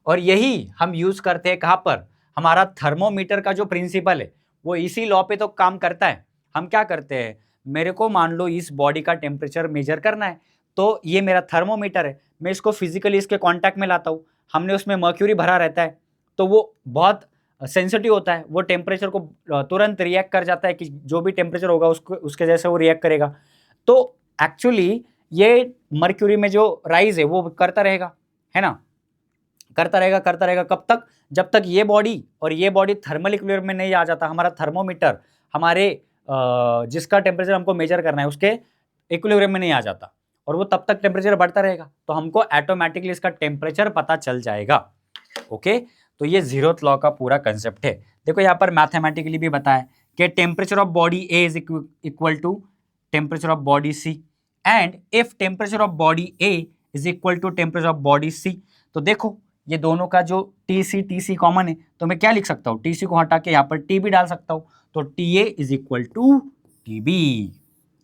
और यही हम यूज करते हैं कहां पर, हमारा थर्मोमीटर का जो प्रिंसिपल है वो इसी लॉ पे तो काम करता है। हम क्या करते हैं, मेरे को मान लो इस बॉडी का टेम्परेचर मेजर करना है, तो ये मेरा थर्मोमीटर है, मैं इसको फिजिकली इसके कांटेक्ट में लाता हूँ, हमने उसमें मर्क्यूरी भरा रहता है, तो वो बहुत सेंसिटिव होता है, वो टेम्परेचर को तुरंत रिएक्ट कर जाता है कि जो भी टेम्परेचर होगा उसको उसके जैसे वो रिएक्ट करेगा। तो एक्चुअली ये मर्क्यूरी में जो राइज है वो करता रहेगा, है ना, करता रहेगा कब तक, जब तक ये बॉडी और ये बॉडी थर्मल इक्विलिब्रियम में नहीं आ जाता। हमारा थर्मोमीटर हमारे जिसका टेम्परेचर हमको मेजर करना है उसके इक्विलिब्रियम में नहीं आ जाता, और वो तब तक टेम्परेचर बढ़ता रहेगा, तो हमको ऑटोमेटिकली इसका टेम्परेचर पता चल जाएगा। ओके, तो ये जीरोथ लॉ का पूरा कंसेप्ट है। देखो यहाँ पर मैथमेटिकली भी बताया कि temperature of body A is equal to temperature of body C, and if temperature of body A is equal to temperature of body C. तो देखो ये दोनों का जो टी सी कॉमन है, तो मैं क्या लिख सकता हूँ, टी सी को हटा के यहाँ पर टी बी डाल सकता हूँ, तो T A is equal to T B,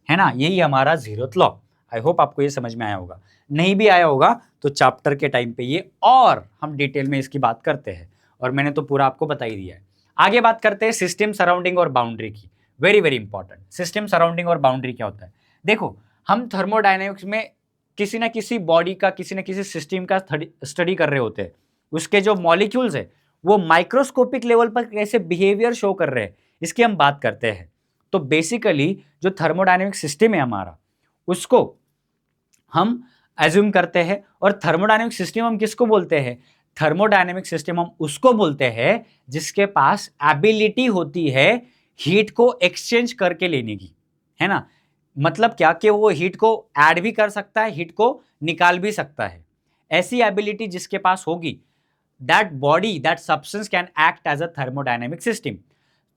है ना। यही हमारा जीरोथ लॉ। आई होप आपको ये समझ में आया होगा। नहीं भी आया होगा तो चैप्टर के टाइम पे ये और हम डिटेल में इसकी बात करते हैं, और मैंने तो पूरा आपको बता ही दिया है। आगे बात करते हैं सिस्टम, सराउंडिंग और बाउंड्री की। Very very important. System, surrounding और बाउंड्री क्या होता है? देखो, हम थर्मोडायनेमिक्स में किसी ना किसी बॉडी का, किसी ना किसी सिस्टम का स्टडी कर रहे होते हैं। उसके जो मॉलिक्यूल्स है वो माइक्रोस्कोपिक लेवल पर कैसे बिहेवियर शो कर रहे हैं, इसकी हम बात करते हैं। तो बेसिकली जो थर्मोडायनेमिक सिस्टम है हमारा, उसको हम एज्यूम करते हैं। और थर्मोडायनेमिक सिस्टम हम किसको बोलते हैं? थर्मोडायनेमिक सिस्टम हम उसको बोलते हैं जिसके पास एबिलिटी होती है हीट को एक्सचेंज करके लेने की, है ना। मतलब क्या कि वो हीट को ऐड भी कर सकता है, हीट को निकाल भी सकता है। ऐसी एबिलिटी जिसके पास होगी, that body, that substance can act as a thermodynamic system.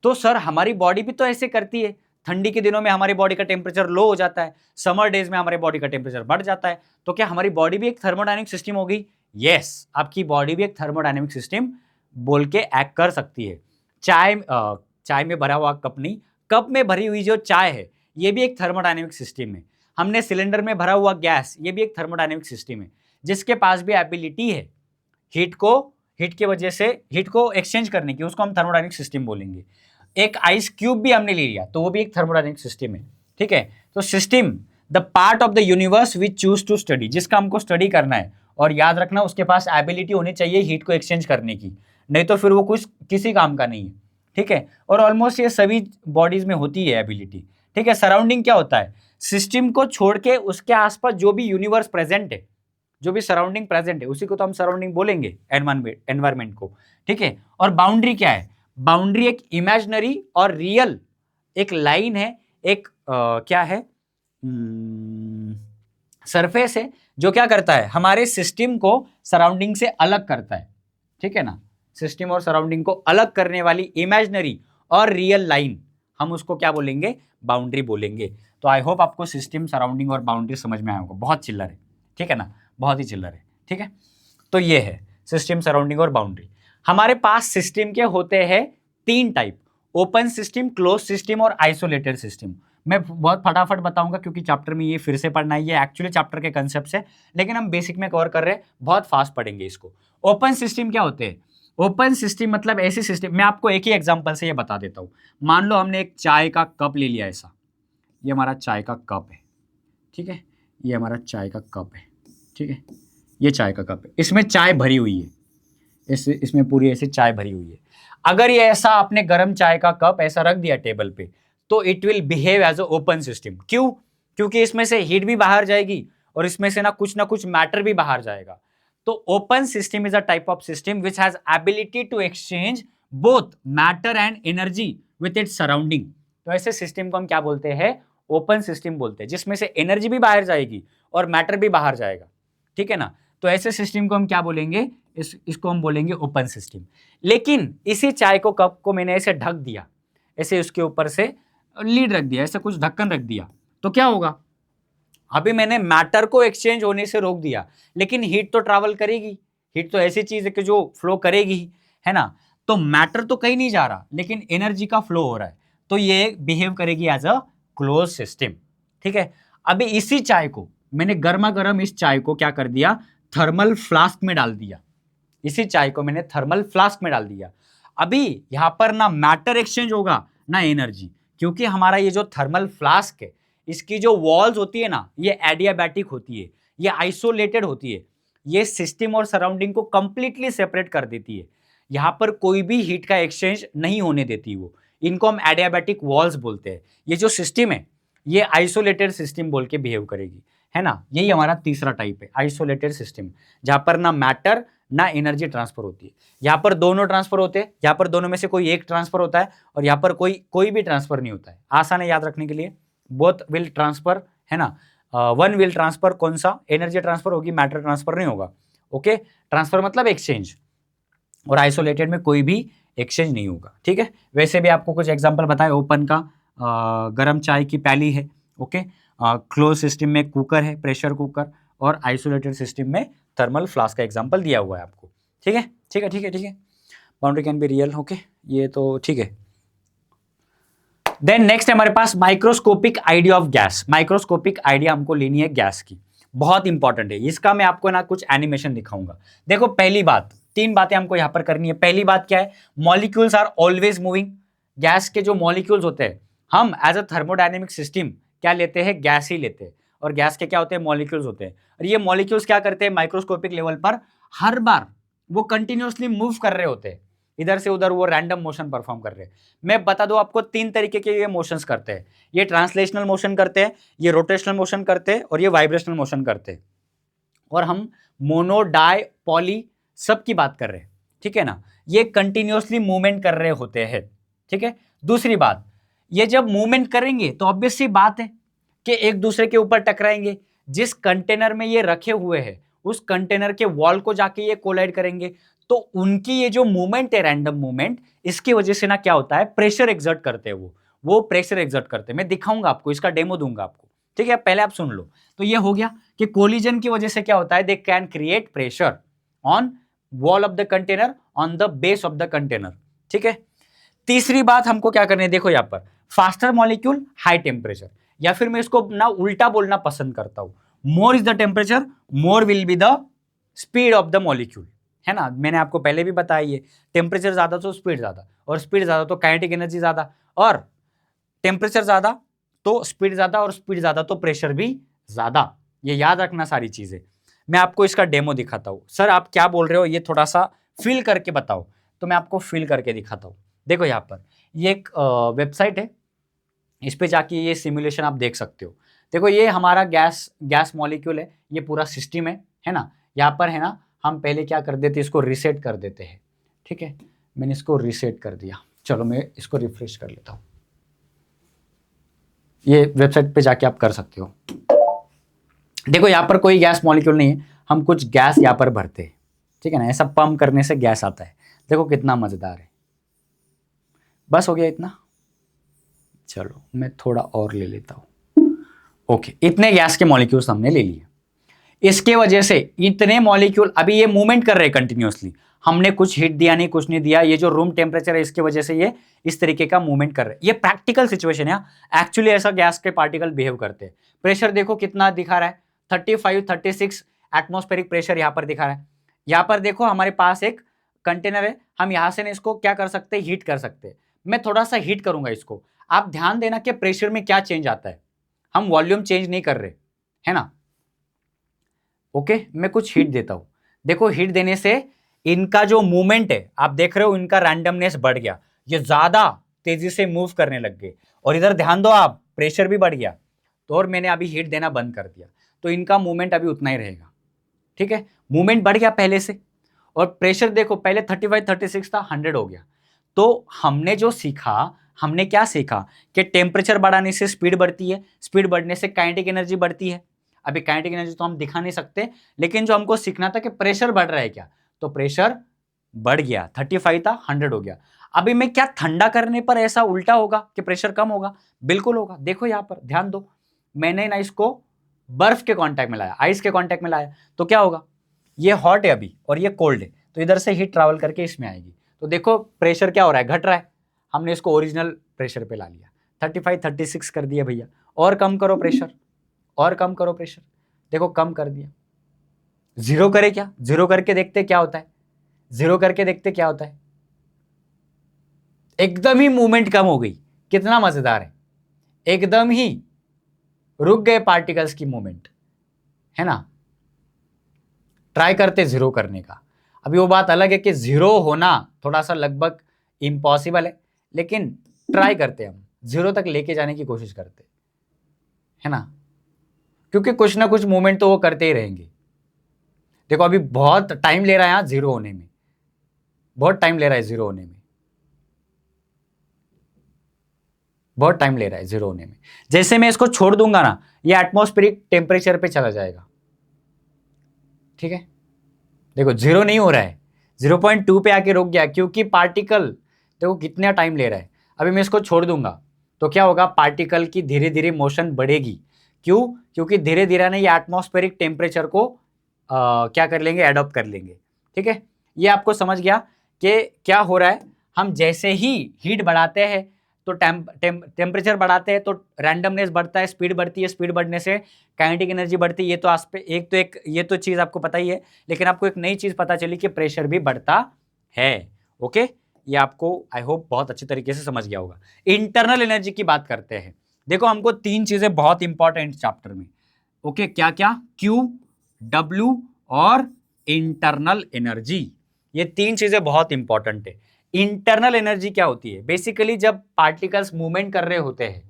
तो सर हमारी बॉडी भी तो ऐसे करती है। ठंडी के दिनों में हमारी बॉडी का टेम्परेचर लो हो जाता है, समर डेज में हमारी बॉडी का टेम्परेचर बढ़ जाता है। तो क्या हमारी बॉडी भी एक थर्मोडायनेमिक सिस्टम होगी? यस, आपकी बॉडी भी एक थर्मोडायनेमिक सिस्टम बोल के एक्ट कर सकती है। चाय में भरा हुआ कप नहीं, कप में भरी हुई जो चाय है ये भी एक थर्मोडायनेमिक सिस्टम है। हमने सिलेंडर में भरा हुआ गैस, ये भी एक थर्मोडायनेमिक सिस्टम है, जिसके पास भी एबिलिटी है हीट के वजह से हीट को एक्सचेंज करने की, उसको हम थर्मोडायनेमिक सिस्टम बोलेंगे। एक आइस क्यूब भी हमने ले लिया तो वो भी एक थर्मोडायनेमिक सिस्टम है, ठीक है। तो system, the part of the universe which choose to study, जिसका हमको स्टडी करना है। और याद रखना, उसके पास एबिलिटी होनी चाहिए हीट को एक्सचेंज करने की, नहीं तो फिर वो कुछ किसी काम का नहीं है, ठीक है। और ऑलमोस्ट ये सभी बॉडीज में होती है एबिलिटी, ठीक है। सराउंडिंग क्या होता है? सिस्टम को छोड़ के उसके आसपास जो भी यूनिवर्स प्रेजेंट है, जो भी सराउंडिंग प्रेजेंट है, उसी को तो हम सराउंडिंग बोलेंगे, एनवायरमेंट को, ठीक है। और बाउंड्री क्या है? बाउंड्री एक इमेजिनरी और रियल एक लाइन है, एक क्या है, सरफेस है, जो क्या करता है, हमारे सिस्टम को सराउंडिंग से अलग करता है, ठीक है ना। सिस्टम और सराउंडिंग को अलग करने वाली इमेजिनरी और रियल लाइन, हम उसको क्या बोलेंगे? बाउंड्री बोलेंगे। तो आई होप आपको सिस्टम, सराउंडिंग और बाउंड्री समझ में आया होगा। बहुत चिल्लर है, ठीक है ना, बहुत ही चिल्लर है, ठीक है। तो ये है सिस्टम, सराउंडिंग और बाउंड्री। हमारे पास सिस्टम के होते हैं 3 type, open system, close system और आइसोलेटेड सिस्टम। मैं बहुत फटाफट बताऊंगा क्योंकि चैप्टर में ये फिर से पढ़ना है, ये एक्चुअली चैप्टर के कंसेप्ट है, लेकिन हम बेसिक में कवर कर रहे हैं, बहुत फास्ट पढ़ेंगे इसको। ओपन सिस्टम क्या होते हैं? ओपन सिस्टम मतलब ऐसी सिस्टम, मैं आपको एक ही एग्जांपल से ये बता देता हूं। मान लो हमने एक चाय का कप ले लिया, ऐसा, ये हमारा चाय का कप है, ठीक है, ये हमारा चाय का कप है, ठीक है, ये चाय का कप है, इसमें चाय भरी हुई है, इसमें पूरी ऐसी चाय भरी हुई है। अगर ये ऐसा आपने गर्म चाय का कप ऐसा रख दिया टेबल पे, तो it will behave as a open system. क्यों? क्योंकि इसमें से हीट भी बाहर जाएगी और इसमें से ना कुछ मैटर भी बाहर जाएगा। तो open system is a type of system which has ability to exchange both matter and energy with its surrounding. तो ऐसे सिस्टम को हम क्या बोलते हैं? ओपन सिस्टम बोलते हैं, जिसमें से एनर्जी भी बाहर जाएगी और मैटर भी बाहर जाएगा, ठीक है ना। तो ऐसे सिस्टम को हम क्या बोलेंगे? इसको हम बोलेंगे ओपन सिस्टम। लेकिन इसी चाय को कप को मैंने ऐसे ढक दिया, ऐसे उसके ऊपर से लीड रख दिया, ऐसे कुछ ढक्कन रख दिया, तो क्या होगा? अभी मैंने मैटर को एक्सचेंज होने से रोक दिया, लेकिन हीट तो ट्रैवल करेगी। हीट तो ऐसी चीज है कि जो फ्लो करेगी, है ना। तो मैटर तो कहीं नहीं जा रहा, लेकिन एनर्जी का फ्लो हो रहा है, तो ये बिहेव करेगी एज अ क्लोज सिस्टम, ठीक है। अभी इसी चाय को मैंने गर्मा गर्म इस चाय को क्या कर दिया? थर्मल फ्लास्क में डाल दिया। इसी चाय को मैंने थर्मल फ्लास्क में डाल दिया। अभी यहां पर ना मैटर एक्सचेंज होगा ना एनर्जी, क्योंकि हमारा ये जो थर्मल फ्लास्क है, इसकी जो वॉल्स होती है ना, ये एडियाबैटिक होती है, ये आइसोलेटेड होती है, ये सिस्टम और सराउंडिंग को कंप्लीटली सेपरेट कर देती है। यहां पर कोई भी हीट का एक्सचेंज नहीं होने देती वो, इनको हम एडियाबैटिक वॉल्स बोलते हैं। ये जो सिस्टम है ये आइसोलेटेड सिस्टम बोल के बिहेव करेगी, है ना। यही हमारा तीसरा टाइप है, आइसोलेटेड सिस्टम, जहां पर ना मैटर ना एनर्जी ट्रांसफर होती है। यहाँ पर दोनों ट्रांसफर होते हैं, यहाँ पर दोनों में से कोई एक ट्रांसफर होता है, और यहाँ पर कोई भी ट्रांसफर नहीं होता है। आसान है याद रखने के लिए, बोथ विल ट्रांसफर, है ना। वन विल ट्रांसफर, कौन सा? एनर्जी ट्रांसफर होगी, मैटर ट्रांसफर नहीं होगा। ओके, ट्रांसफर मतलब एक्सचेंज, और आइसोलेटेड में कोई भी एक्सचेंज नहीं होगा, ठीक है। वैसे भी आपको कुछ एग्जाम्पल बताए, ओपन का गर्म चाय की प्याली है, ओके, क्लोज सिस्टम में कुकर है, प्रेशर कुकर, और आइसोलेटेड सिस्टम में थर्मल फ्लास्क का एग्जाम्पल दिया हुआ है आपको, ठीक है, ठीक है, ठीक है, ठीक है, boundary can be real, okay, ये तो ठीक है। देन नेक्स्ट है हमारे पास microscopic idea of gas. Microscopic idea हमको लेनी है गैस की, बहुत इंपॉर्टेंट है। इसका मैं आपको ना कुछ एनिमेशन दिखाऊंगा। देखो पहली बात, तीन बातें हमको यहां पर करनी है। पहली बात क्या है, molecules are always moving. Gas के जो मॉलिक्यूल्स होते हैं, हम एज अ थर्मोडायनेमिक सिस्टम क्या लेते हैं, गैस ही लेते हैं। और गैस के क्या होते हैं, मॉलिक्यूल्स होते हैं। और ये मॉलिक्यूल्स क्या करते हैं, माइक्रोस्कोपिक लेवल पर हर बार वो कंटिन्यूअसली मूव कर रहे होते हैं, इधर से उधर वो रैंडम मोशन परफॉर्म कर रहे हैं। मैं बता दूं आपको, तीन तरीके के ये मोशंस करते हैं। ये ट्रांसलेशनल मोशन करते हैं, ये रोटेशनल मोशन करते हैं, और ये वाइब्रेशनल मोशन करते हैं। और हम मोनो, डाई, पॉली सब की बात कर रहे हैं, ठीक है ना। ये कंटिन्यूअसली मूवमेंट कर रहे होते हैं, ठीक है। दूसरी बात, ये जब मूवमेंट करेंगे तो ऑब्वियस सी बात है कि एक दूसरे के ऊपर टकराएंगे। जिस कंटेनर में ये रखे हुए हैं उस कंटेनर के वॉल को जाके ये कोलाइड करेंगे, तो उनकी ये जो मूवमेंट है, रैंडम मूवमेंट, इसकी वजह से ना क्या होता है, प्रेशर एक्सर्ट करते हैं। वो प्रेशर एक्सर्ट करते हैं। मैं दिखाऊंगा आपको, इसका डेमो दूंगा आपको, ठीक है। पहले आप सुन लो। तो ये हो गया कि कोलिजन की वजह से क्या होता है, they can create pressure on wall of the container, on the base of the container, ठीक है। तीसरी बात हमको क्या करनी है, देखो यहां पर फास्टर मॉलिक्यूल हाई टेम्परेचर, या फिर मैं इसको ना उल्टा बोलना पसंद करता हूं, more is the temperature more will be the speed of the molecule, है ना। मैंने आपको पहले भी बताया, ये टेम्परेचर ज्यादा तो स्पीड ज्यादा, और स्पीड ज्यादा तो काइनेटिक एनर्जी ज्यादा, और टेम्परेचर ज्यादा तो स्पीड ज्यादा, और स्पीड ज्यादा तो प्रेशर भी ज्यादा। ये याद रखना सारी चीजें। मैं आपको इसका डेमो दिखाता हूं। सर आप क्या बोल रहे हो, ये थोड़ा सा फील करके बताओ। तो मैं आपको फील करके दिखाता हूं। देखो यहाँ पर ये एक वेबसाइट है, इस पे जाके ये सिमुलेशन आप देख सकते हो। देखो ये हमारा गैस मॉलिक्यूल है, ये पूरा सिस्टम है ना। यहाँ पर है ना, हम पहले क्या कर देते, इसको रीसेट कर देते हैं, ठीक है। मैंने इसको रीसेट कर दिया। चलो मैं इसको रिफ्रेश कर लेता हूँ। ये वेबसाइट पे जाके आप कर सकते हो। देखो यहाँ पर कोई गैस मॉलिक्यूल नहीं है, हम कुछ गैस यहाँ पर भरते हैं, ठीक है ना। ऐसा पंप करने से गैस आता है। देखो कितना मजेदार है। बस हो गया इतना। चलो मैं थोड़ा और ले लेता हूं। ओके, इतने गैस के मॉलिक्यूल्स हमने ले लिए। इसके वजह से इतने मॉलिक्यूल अभी ये मूवमेंट कर रहे हैं कंटिन्यूअसली। हमने कुछ हीट दिया नहीं, कुछ नहीं दिया। ये जो रूम टेम्परेचर है इसकी वजह से ये इस तरीके का मूवमेंट कर रहे हैं। ये प्रैक्टिकल सिचुएशन है, एक्चुअली ऐसा गैस के पार्टिकल बिहेव करते हैं। प्रेशर देखो कितना दिखा रहा है, 35 36 एटमॉस्फेरिक प्रेशर यहाँ पर दिखा रहा है। यहाँ पर देखो हमारे पास एक कंटेनर है, हम यहाँ से इसको क्या कर सकते हैं, हीट कर सकते हैं। मैं थोड़ा सा हीट करूंगा इसको। आप ध्यान देना कि प्रेशर में क्या चेंज आता है, हम वॉल्यूम चेंज नहीं कर रहे, है ना। ओके, मैं कुछ हीट देता हूं। देखो हीट देने से इनका जो मूवमेंट है, आप देख रहे हो, इनका रैंडमनेस बढ़ गया। ये ज्यादा तेजी से मूव करने लग गए। और इधर ध्यान दो आप, प्रेशर भी बढ़ गया। तो और मैंने अभी हीट देना बंद कर दिया, तो इनका मूवमेंट अभी उतना ही रहेगा, ठीक है। मूवमेंट बढ़ गया पहले से। और प्रेशर देखो पहले 35 36 था, 100 हो गया। तो हमने जो सीखा, हमने क्या सीखा कि टेम्परेचर बढ़ाने से स्पीड बढ़ती है, स्पीड बढ़ने से काइनेटिक एनर्जी बढ़ती है। अभी काइनेटिक एनर्जी तो हम दिखा नहीं सकते, लेकिन जो हमको सीखना था कि प्रेशर बढ़ रहा है क्या, तो प्रेशर बढ़ गया। 35 था, 100 हो गया। अभी मैं क्या, ठंडा करने पर ऐसा उल्टा होगा कि प्रेशर कम होगा? बिल्कुल होगा। देखो यहां पर ध्यान दो, मैंने ना इसको बर्फ के कांटेक्ट में लाया, आइस के कांटेक्ट में लाया, तो क्या होगा, ये हॉट है अभी और ये कोल्ड है, तो इधर से हीट ट्रैवल करके इसमें आएगी। तो देखो प्रेशर क्या हो रहा है, घट रहा है। हमने इसको ओरिजिनल प्रेशर पे ला लिया, 35 36 कर दिया भैया। और कम करो प्रेशर, और कम करो प्रेशर। देखो कम कर दिया। जीरो करे क्या, जीरो करके देखते क्या होता है, जीरो करके देखते क्या होता है। एकदम ही मूवमेंट कम हो गई। कितना मजेदार है, एकदम ही रुक गए पार्टिकल्स की मूवमेंट, है ना। ट्राई करते जीरो करने का। अभी वो बात अलग है कि जीरो होना थोड़ा सा लगभग इम्पॉसिबल है, लेकिन ट्राई करते हम, जीरो तक लेके जाने की कोशिश करते, है ना। क्योंकि कुछ ना कुछ मूवमेंट तो वो करते ही रहेंगे। देखो अभी बहुत टाइम ले रहा है यहाँ जीरो होने में, बहुत टाइम ले रहा है जीरो होने में, बहुत टाइम ले रहा है जीरो होने में। जैसे मैं इसको छोड़ दूंगा ना, ये एटमॉस्फेरिक टेम्परेचर पे चला जाएगा, ठीक है। देखो जीरो नहीं हो रहा है, 0.2 पे आके रुक गया, क्योंकि पार्टिकल देखो कितना टाइम ले रहा है। अभी मैं इसको छोड़ दूंगा तो क्या होगा, पार्टिकल की धीरे धीरे मोशन बढ़ेगी। क्यों? क्योंकि धीरे धीरे ना ये एटमॉस्फेरिक टेम्परेचर को क्या कर लेंगे, एडॉप्ट कर लेंगे, ठीक है। ये आपको समझ गया कि क्या हो रहा है। हम जैसे ही हीट बढ़ाते हैं तो टेम्परेचर बढ़ाते हैं तो रैंडमनेस बढ़ता है, स्पीड बढ़ती है, स्पीड बढ़ने से काइनेटिक एनर्जी बढ़ती है। ये तो एक ये तो चीज आपको पता ही है, लेकिन आपको एक नई चीज पता चली कि प्रेशर भी बढ़ता है। ओके, ये आपको आई होप बहुत अच्छे तरीके से समझ गया होगा। इंटरनल एनर्जी की बात करते हैं। देखो हमको तीन चीजें बहुत इंपॉर्टेंट चैप्टर में। ओके, क्या क्या? क्यू, डब्ल्यू और इंटरनल एनर्जी। ये तीन चीजें बहुत इंपॉर्टेंट है। इंटरनल एनर्जी क्या होती है? बेसिकली जब पार्टिकल्स मूवमेंट कर रहे होते हैं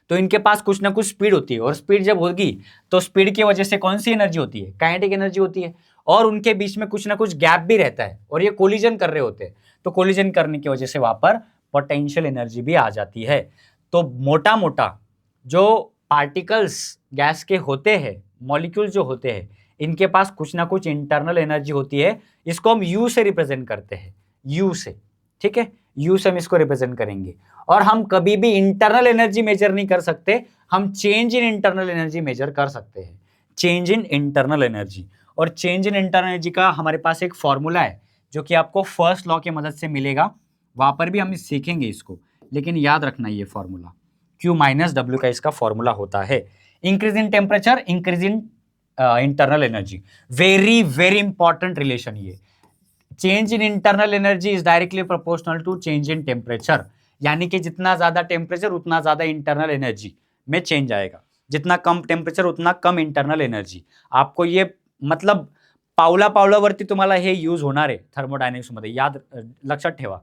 तो इनके पास कुछ ना कुछ स्पीड होती है, और स्पीड जब होगी तो स्पीड की वजह से कौन सी एनर्जी होती है? काइनेटिक एनर्जी होती है। और उनके बीच में कुछ ना कुछ गैप भी रहता है और ये कोलिजन कर रहे होते हैं, तो कोलिजन करने की वजह से वहां पर पोटेंशियल एनर्जी भी आ जाती है। तो मोटा मोटा जो पार्टिकल्स गैस के होते हैं, मॉलिक्यूल जो होते हैं, इनके पास कुछ ना कुछ इंटरनल एनर्जी होती है। इसको हम यू से रिप्रेजेंट करते हैं, यू से। ठीक है, यू से हम इसको रिप्रेजेंट करेंगे। और हम कभी भी इंटरनल एनर्जी मेजर नहीं कर सकते, हम change in internal energy measure कर सकते हैं। Change in internal energy. और चेंज इन इंटरनल एनर्जी का हमारे पास एक फॉर्मूला है जो कि आपको फर्स्ट लॉ की मदद से मिलेगा, वहां पर भी हम सीखेंगे इसको, लेकिन याद रखना ये फॉर्मूला Q माइनस डब्ल्यू का इसका फॉर्मूला होता है। Increase in temperature, increase in internal energy. Very very important relation ये। Change in internal energy is directly proportional to change in temperature. यानी कि जितना ज्यादा टेम्परेचर उतना ज्यादा इंटरनल एनर्जी में चेंज आएगा, जितना कम टेम्परेचर उतना कम इंटरनल एनर्जी। आपको ये मतलब पावलावरती तुम्हाला हे यूज होणार आहे थर्मोडायनेमिक्स मध्ये, याद लक्षात ठेवा।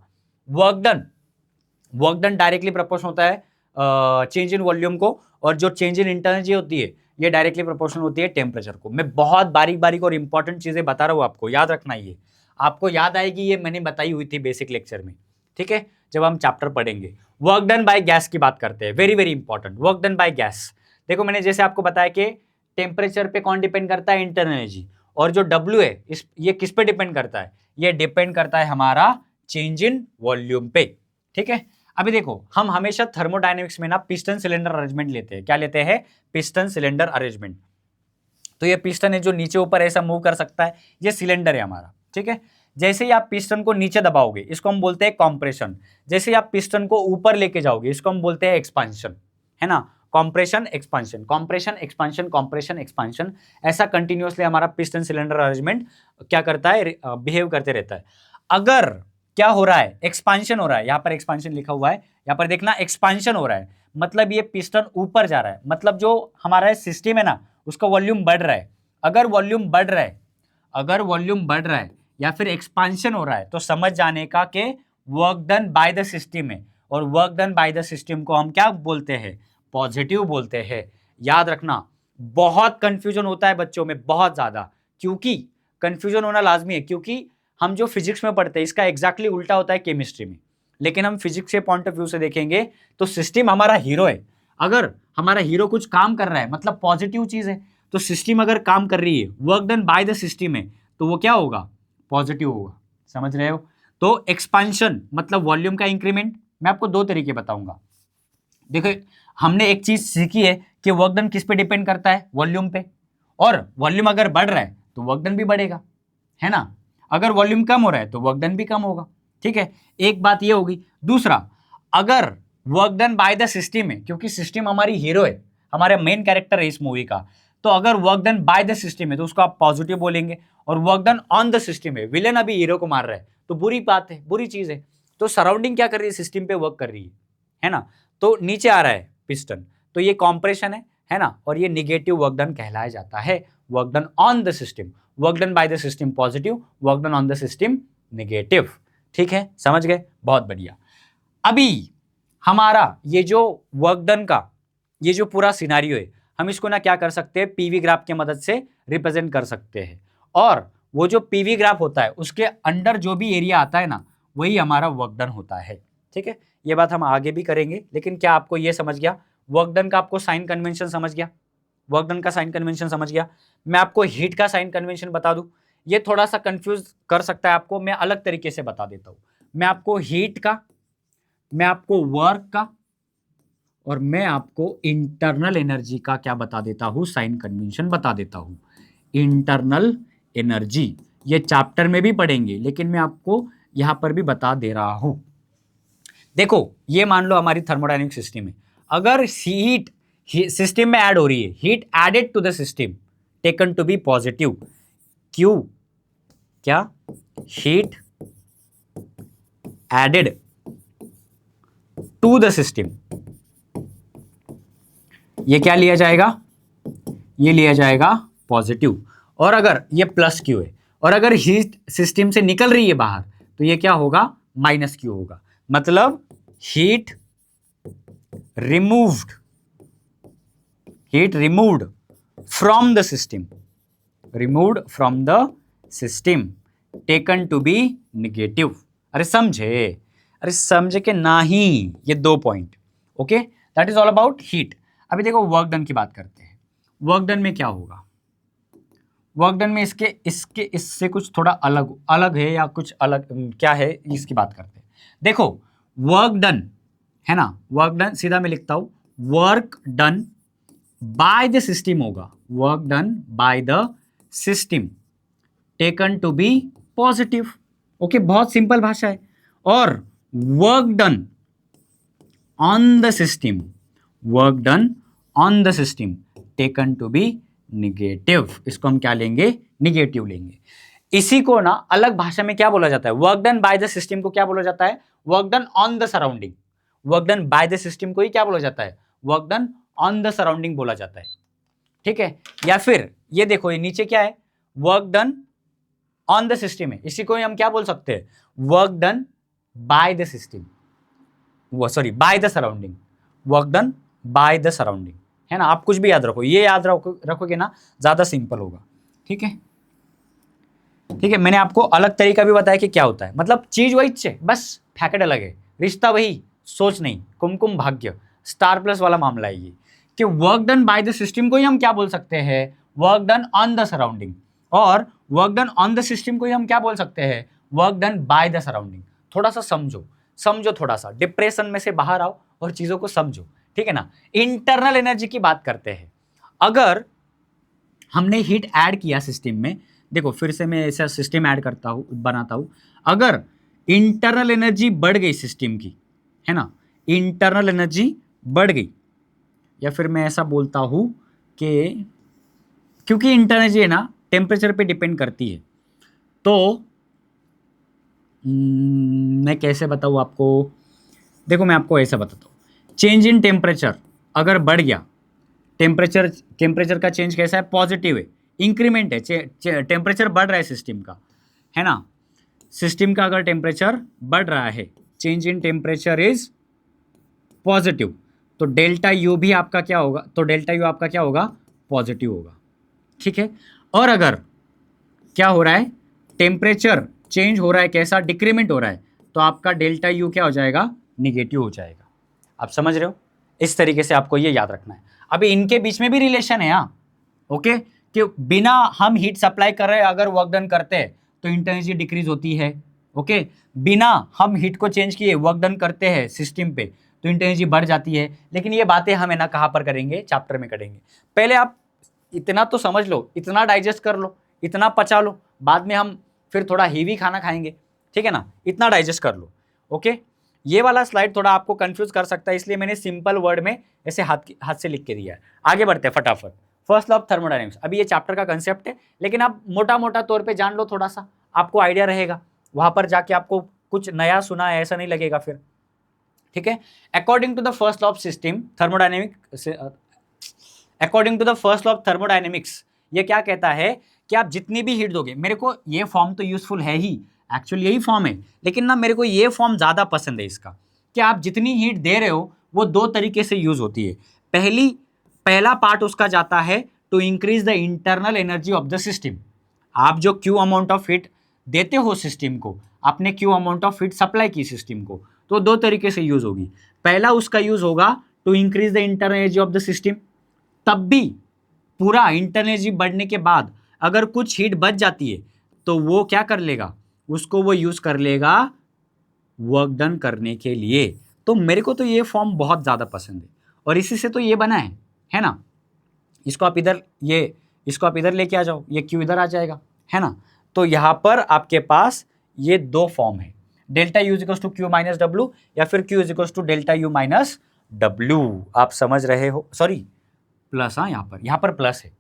वर्क डन डायरेक्टली प्रोपोर्शनल होता है चेंज इन वॉल्यूम को, और जो चेंज इन इंटरनल होती है ये डायरेक्टली प्रोपोर्शनल होती है टेम्परेचर को। मैं बहुत बारीक बारीक और इंपॉर्टेंट चीजें बता रहा हूं आपको, याद रखना। ये आपको याद आएगी, ये मैंने बताई हुई थी बेसिक लेक्चर में। ठीक है, जब हम चैप्टर पढ़ेंगे। वर्क डन बाय गैस की बात करते हैं, very very important. Work done by gas, देखो मैंने जैसे आपको बताया कि टेम्परेचर पे कौन डिपेंड करता है? Internal energy. और जो डब्ल्यू है ये किस पे डिपेंड करता है? ये डिपेंड करता है हमारा चेंज इन वॉल्यूम पे। ठीक है, अभी देखो हम हमेशा थर्मोडायनेमिक्स में ना पिस्टन सिलेंडर अरेंजमेंट लेते हैं। क्या लेते हैं? Piston cylinder arrangement. तो ये पिस्टन है जो नीचे ऊपर ऐसा मूव कर सकता है, ये सिलेंडर है हमारा। ठीक है, जैसे ही आप पिस्टन को नीचे दबाओगे इसको हम बोलते हैं कॉम्प्रेशन। जैसे ही आप पिस्टन को ऊपर लेके जाओगे इसको हम बोलते हैं एक्सपांशन, है ना? Compression expansion, compression expansion, compression expansion, ऐसा कंटिन्यूअसली हमारा पिस्टन सिलेंडर अरेंजमेंट क्या करता है? बिहेव करते रहता है। अगर क्या हो रहा है? एक्सपांशन हो रहा है, यहां पर एक्सपांशन लिखा हुआ है, यहां पर देखना एक्सपांशन हो रहा है, मतलब ये पिस्टन ऊपर जा रहा है, मतलब जो हमारा सिस्टम है ना उसका वॉल्यूम बढ़ रहा है। अगर वॉल्यूम बढ़ रहा है, अगर वॉल्यूम बढ़ रहा है या फिर एक्सपांशन हो रहा है, तो समझ जाने का कि work done by the system है। और work done by the system को हम क्या बोलते हैं? पॉजिटिव बोलते हैं। याद रखना, बहुत कंफ्यूजन होता है बच्चों में, बहुत ज्यादा। क्योंकि कंफ्यूजन होना लाजमी है, क्योंकि हम जो फिजिक्स में पढ़ते हैं इसका एग्जैक्टली उल्टा होता है केमिस्ट्री में। लेकिन हम फिजिक्स के पॉइंट ऑफ व्यू से देखेंगे तो सिस्टम हमारा हीरो है। अगर हमारा हीरो कुछ काम कर रहा है मतलब पॉजिटिव चीज है, तो सिस्टम अगर काम कर रही है, work done by the system है, तो वो क्या होगा? पॉजिटिव होगा। समझ रहे हो? तो एक्सपांशन मतलब वॉल्यूम का इंक्रीमेंट। मैं आपको दो तरीके बताऊंगा। देखो हमने एक चीज सीखी है कि वर्क डन किस पे डिपेंड करता है? वॉल्यूम पे। और वॉल्यूम अगर बढ़ रहा है तो वर्क डन भी बढ़ेगा, है ना? अगर वॉल्यूम कम हो रहा है तो वर्क डन भी कम होगा। ठीक है, एक बात ये होगी। दूसरा, अगर work done by the system है, क्योंकि सिस्टम हमारी हीरो है, हमारा मेन कैरेक्टर है इस मूवी का, तो अगर work done by the system है तो उसको आप पॉजिटिव बोलेंगे। और work done on the system है, विलेन अभी हीरो को मार रहा है, तो बुरी बात है, बुरी चीज है। तो सराउंडिंग क्या कर रही है? सिस्टम पे वर्क कर रही है ना? तो नीचे आ रहा है पिस्टन, तो ये कॉम्प्रेशन है ना? और ये निगेटिव वर्क डन कहलाया जाता है। Work done on the system, work done by the system positive, work done on the system negative. ठीक है, समझ गए? बहुत बढ़िया। अभी हमारा ये जो वर्क डन का ये जो पूरा सिनारियो है, हम इसको ना क्या कर सकते हैं? पीवी ग्राफ की मदद से रिप्रेजेंट कर सकते हैं। और वो जो पीवी ग्राफ होता है उसके अंडर जो भी एरिया आता है ना, वही हमारा वर्क डन होता है। ठीक है, ये बात हम आगे भी करेंगे, लेकिन क्या आपको ये समझ गया? वर्क डन का आपको साइन कन्वेंशन समझ गया? वर्क डन का साइन कन्वेंशन समझ गया? मैं आपको हीट का साइन कन्वेंशन बता दूं, ये थोड़ा सा कंफ्यूज कर सकता है आपको, मैं अलग तरीके से बता देता हूं। मैं आपको हीट का, मैं आपको वर्क का, और मैं आपको इंटरनल एनर्जी का क्या बता देता हूं? साइन कन्वेंशन बता देता हूं। इंटरनल एनर्जी ये चैप्टर में भी पढ़ेंगे, लेकिन मैं आपको यहां पर भी बता दे रहा हूं। देखो ये मान लो हमारी थर्मोडायनेमिक सिस्टम है, अगर हीट सिस्टम में ऐड हो रही है, heat added to the system taken to be positive, Q क्या, heat added to the system, ये क्या लिया जाएगा, ये लिया जाएगा पॉजिटिव। और अगर ये प्लस क्यू है, और अगर हीट सिस्टम से निकल रही है बाहर, तो ये क्या होगा, माइनस क्यू होगा। मतलब heat removed, heat removed from the system, removed from the system taken to be negative. अरे समझे, अरे समझे कि नहीं, ये 2 point. Okay, that is all about heat. अभी देखो वर्क डन की बात करते हैं। वर्क डन में क्या होगा, वर्क डन में इससे कुछ थोड़ा अलग अलग है, या कुछ अलग क्या है, इसकी बात करते हैं। देखो वर्क डन है ना, वर्क डन सीधा मैं लिखता हूं, work done by the system होगा, work done by the system taken to be positive. Okay, बहुत सिंपल भाषा है। और work done on the system, work done on the system taken to be negative, इसको हम क्या लेंगे, निगेटिव लेंगे। इसी को ना अलग भाषा में क्या बोला जाता है, work done by the system को क्या बोला जाता है, work done on the surrounding. Work done by the system को ही क्या बोला जाता है, work done on the surrounding बोला जाता है। ठीक है, या फिर ये देखो ये नीचे क्या है, work done on the system है, इसी को हम क्या बोल सकते हैं, work done by the system, वो sorry by the surrounding, work done by the surrounding, है ना। आप कुछ भी याद रखो, ये याद रखोगे ना ज्यादा सिंपल होगा। ठीक है, ठीक है, मैंने आपको अलग तरीका भी बताया कि क्या होता है, मतलब चीज वही है, बस पैकेट अलग है, रिश्ता वही, सोच नहीं, कुमकुम भाग्य स्टार प्लस वाला मामला है ये, कि work done by the system को ही हम क्या बोल सकते हैं, work done on the surrounding, और work done on the system को ही हम क्या बोल सकते हैं, work done by the surrounding. थोड़ा सा समझो थोड़ा सा, डिप्रेशन में से बाहर आओ और चीजों को समझो। ठीक है ना। इंटरनल एनर्जी की बात करते हैं। अगर हमने हीट ऐड किया सिस्टम में, देखो फिर से मैं ऐसा सिस्टम ऐड करता हूं, बनाता हूं, अगर इंटरनल एनर्जी बढ़ गई सिस्टम की, है ना, इंटरनल एनर्जी बढ़ गई, या फिर मैं ऐसा बोलता हूं कि क्योंकि इंटरनल एनर्जी है ना टेम्परेचर पे डिपेंड करती है, तो मैं कैसे बताऊं आपको, देखो मैं आपको ऐसा बताता हूं, चेंज इन टेम्परेचर अगर बढ़ गया, टेम्परेचर का चेंज कैसा है, पॉजिटिव है, इंक्रीमेंट है, टेम्परेचर बढ़ रहा है सिस्टम का, है ना, सिस्टम का अगर टेम्परेचर बढ़ रहा है, change in temperature is positive, तो डेल्टा यू भी आपका क्या होगा, तो डेल्टा यू आपका क्या होगा, पॉजिटिव होगा। ठीक है, और अगर क्या हो रहा है, टेम्परेचर चेंज हो रहा है, कैसा, डिक्रीमेंट हो रहा है, तो आपका डेल्टा यू क्या हो जाएगा, निगेटिव हो जाएगा। आप समझ रहे हो, इस तरीके से आपको ये याद रखना है। अभी इनके बीच में भी रिलेशन है, हाँ, ओके, कि बिना हम हीट सप्लाई कर रहे अगर वर्क डन करते हैं तो इंटेंसिटी डिक्रीज होती है। ओके, बिना हम हीट को चेंज किए वर्क डन करते हैं सिस्टम पे तो इंटेंसिटी बढ़ जाती है। लेकिन ये बातें हम है ना कहाँ पर करेंगे, चैप्टर में करेंगे। पहले आप इतना तो समझ लो, इतना डाइजेस्ट कर लो, इतना पचा लो, बाद में हम फिर थोड़ा हेवी खाना खाएंगे। ठीक है ना, इतना डाइजेस्ट कर लो। ओके, ये वाला स्लाइड थोड़ा आपको कंफ्यूज कर सकता है, इसलिए मैंने सिंपल वर्ड में ऐसे हाथ से लिख के दिया है। आगे बढ़ते हैं फटाफट। फर्स्ट लॉ ऑफ थर्मोडायनेमिक्स, अभी ये चैप्टर का कंसेप्ट है, लेकिन आप मोटा मोटा तौर पे जान लो, थोड़ा सा आपको आइडिया रहेगा, वहां पर जाके आपको कुछ नया सुना है ऐसा नहीं लगेगा फिर। ठीक है, according to the first law of system thermodynamics, according to the first law of thermodynamics, ये क्या कहता है कि आप जितनी भी हीट दोगे, मेरे को ये फॉर्म तो यूजफुल है ही, एक्चुअली यही फॉर्म है, लेकिन ना मेरे को ये फॉर्म ज़्यादा पसंद है इसका, कि आप जितनी हीट दे रहे हो वो 2 तरीके से यूज होती है। पहला पार्ट उसका जाता है to increase the internal energy of the system. आप जो क्यू अमाउंट ऑफ हीट देते हो सिस्टम को, आपने Q amount of heat supply की सिस्टम को, तो 2 तरीके से यूज होगी। पहला उसका यूज होगा to increase the internal energy of the system, तब भी पूरा इंटरनल एनर्जी बढ़ने के बाद अगर कुछ हीट बच जाती है तो वो क्या कर लेगा, उसको वो यूज कर लेगा वर्क डन करने के लिए। तो मेरे को तो ये फॉर्म बहुत ज़्यादा पसंद है, और इसी से तो ये बना है ना। इसको आप इधर लेके आ जाओ, ये क्यू इधर आ जाएगा, है ना। तो यहां पर आपके पास ये दो फॉर्म है, delta U equals to Q minus W या फिर Q equals to delta U minus W. आप समझ रहे हो, सॉरी प्लस, हाँ यहाँ पर प्लस है,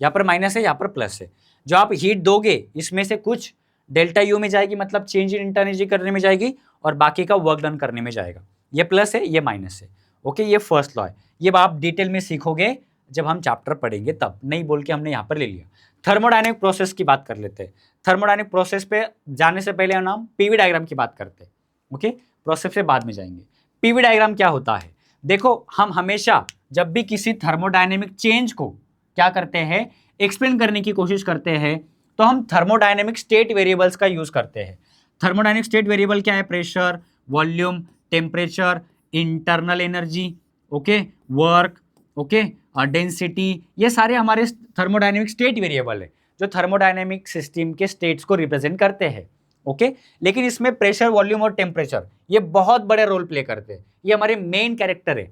यहाँ पर माइनस है, यहाँ पर प्लस है। जो आप हीट दोगे इसमें से कुछ डेल्टा यू में जाएगी, मतलब चेंज इन इंटर एनर्जी करने में जाएगी, और बाकी का वर्क डन करने में जाएगा। ये प्लस है, ये माइनस है। ओके, ये फर्स्ट लॉ है। ये आप डिटेल में सीखोगे जब हम चैप्टर पढ़ेंगे तब, नहीं बोल के हमने यहाँ पर ले लिया। थर्मोडायनेमिक प्रोसेस की बात कर लेते हैं। थर्मोडायनेमिक प्रोसेस पे जाने से पहले हम पीवी डायग्राम की बात करते हैं। ओके, प्रोसेस से बाद में जाएंगे। पीवी डायग्राम क्या होता है? देखो, हम हमेशा जब भी किसी थर्मोडायनेमिक चेंज को क्या करते हैं, एक्सप्लेन करने की कोशिश करते हैं, तो हम थर्मोडायनेमिक स्टेट वेरिएबल्स का यूज करते हैं। थर्मोडायनेमिक स्टेट वेरिएबल क्या है? Pressure, volume, temperature, internal energy, okay, work, okay, और डेंसिटी, ये सारे हमारे थर्मोडायनेमिक स्टेट वेरिएबल है जो थर्मोडायनेमिक सिस्टम के स्टेट्स को रिप्रेजेंट करते हैं। ओके, लेकिन इसमें प्रेशर, वॉल्यूम और टेम्परेचर ये बहुत बड़े रोल प्ले करते हैं, ये हमारे मेन कैरेक्टर है,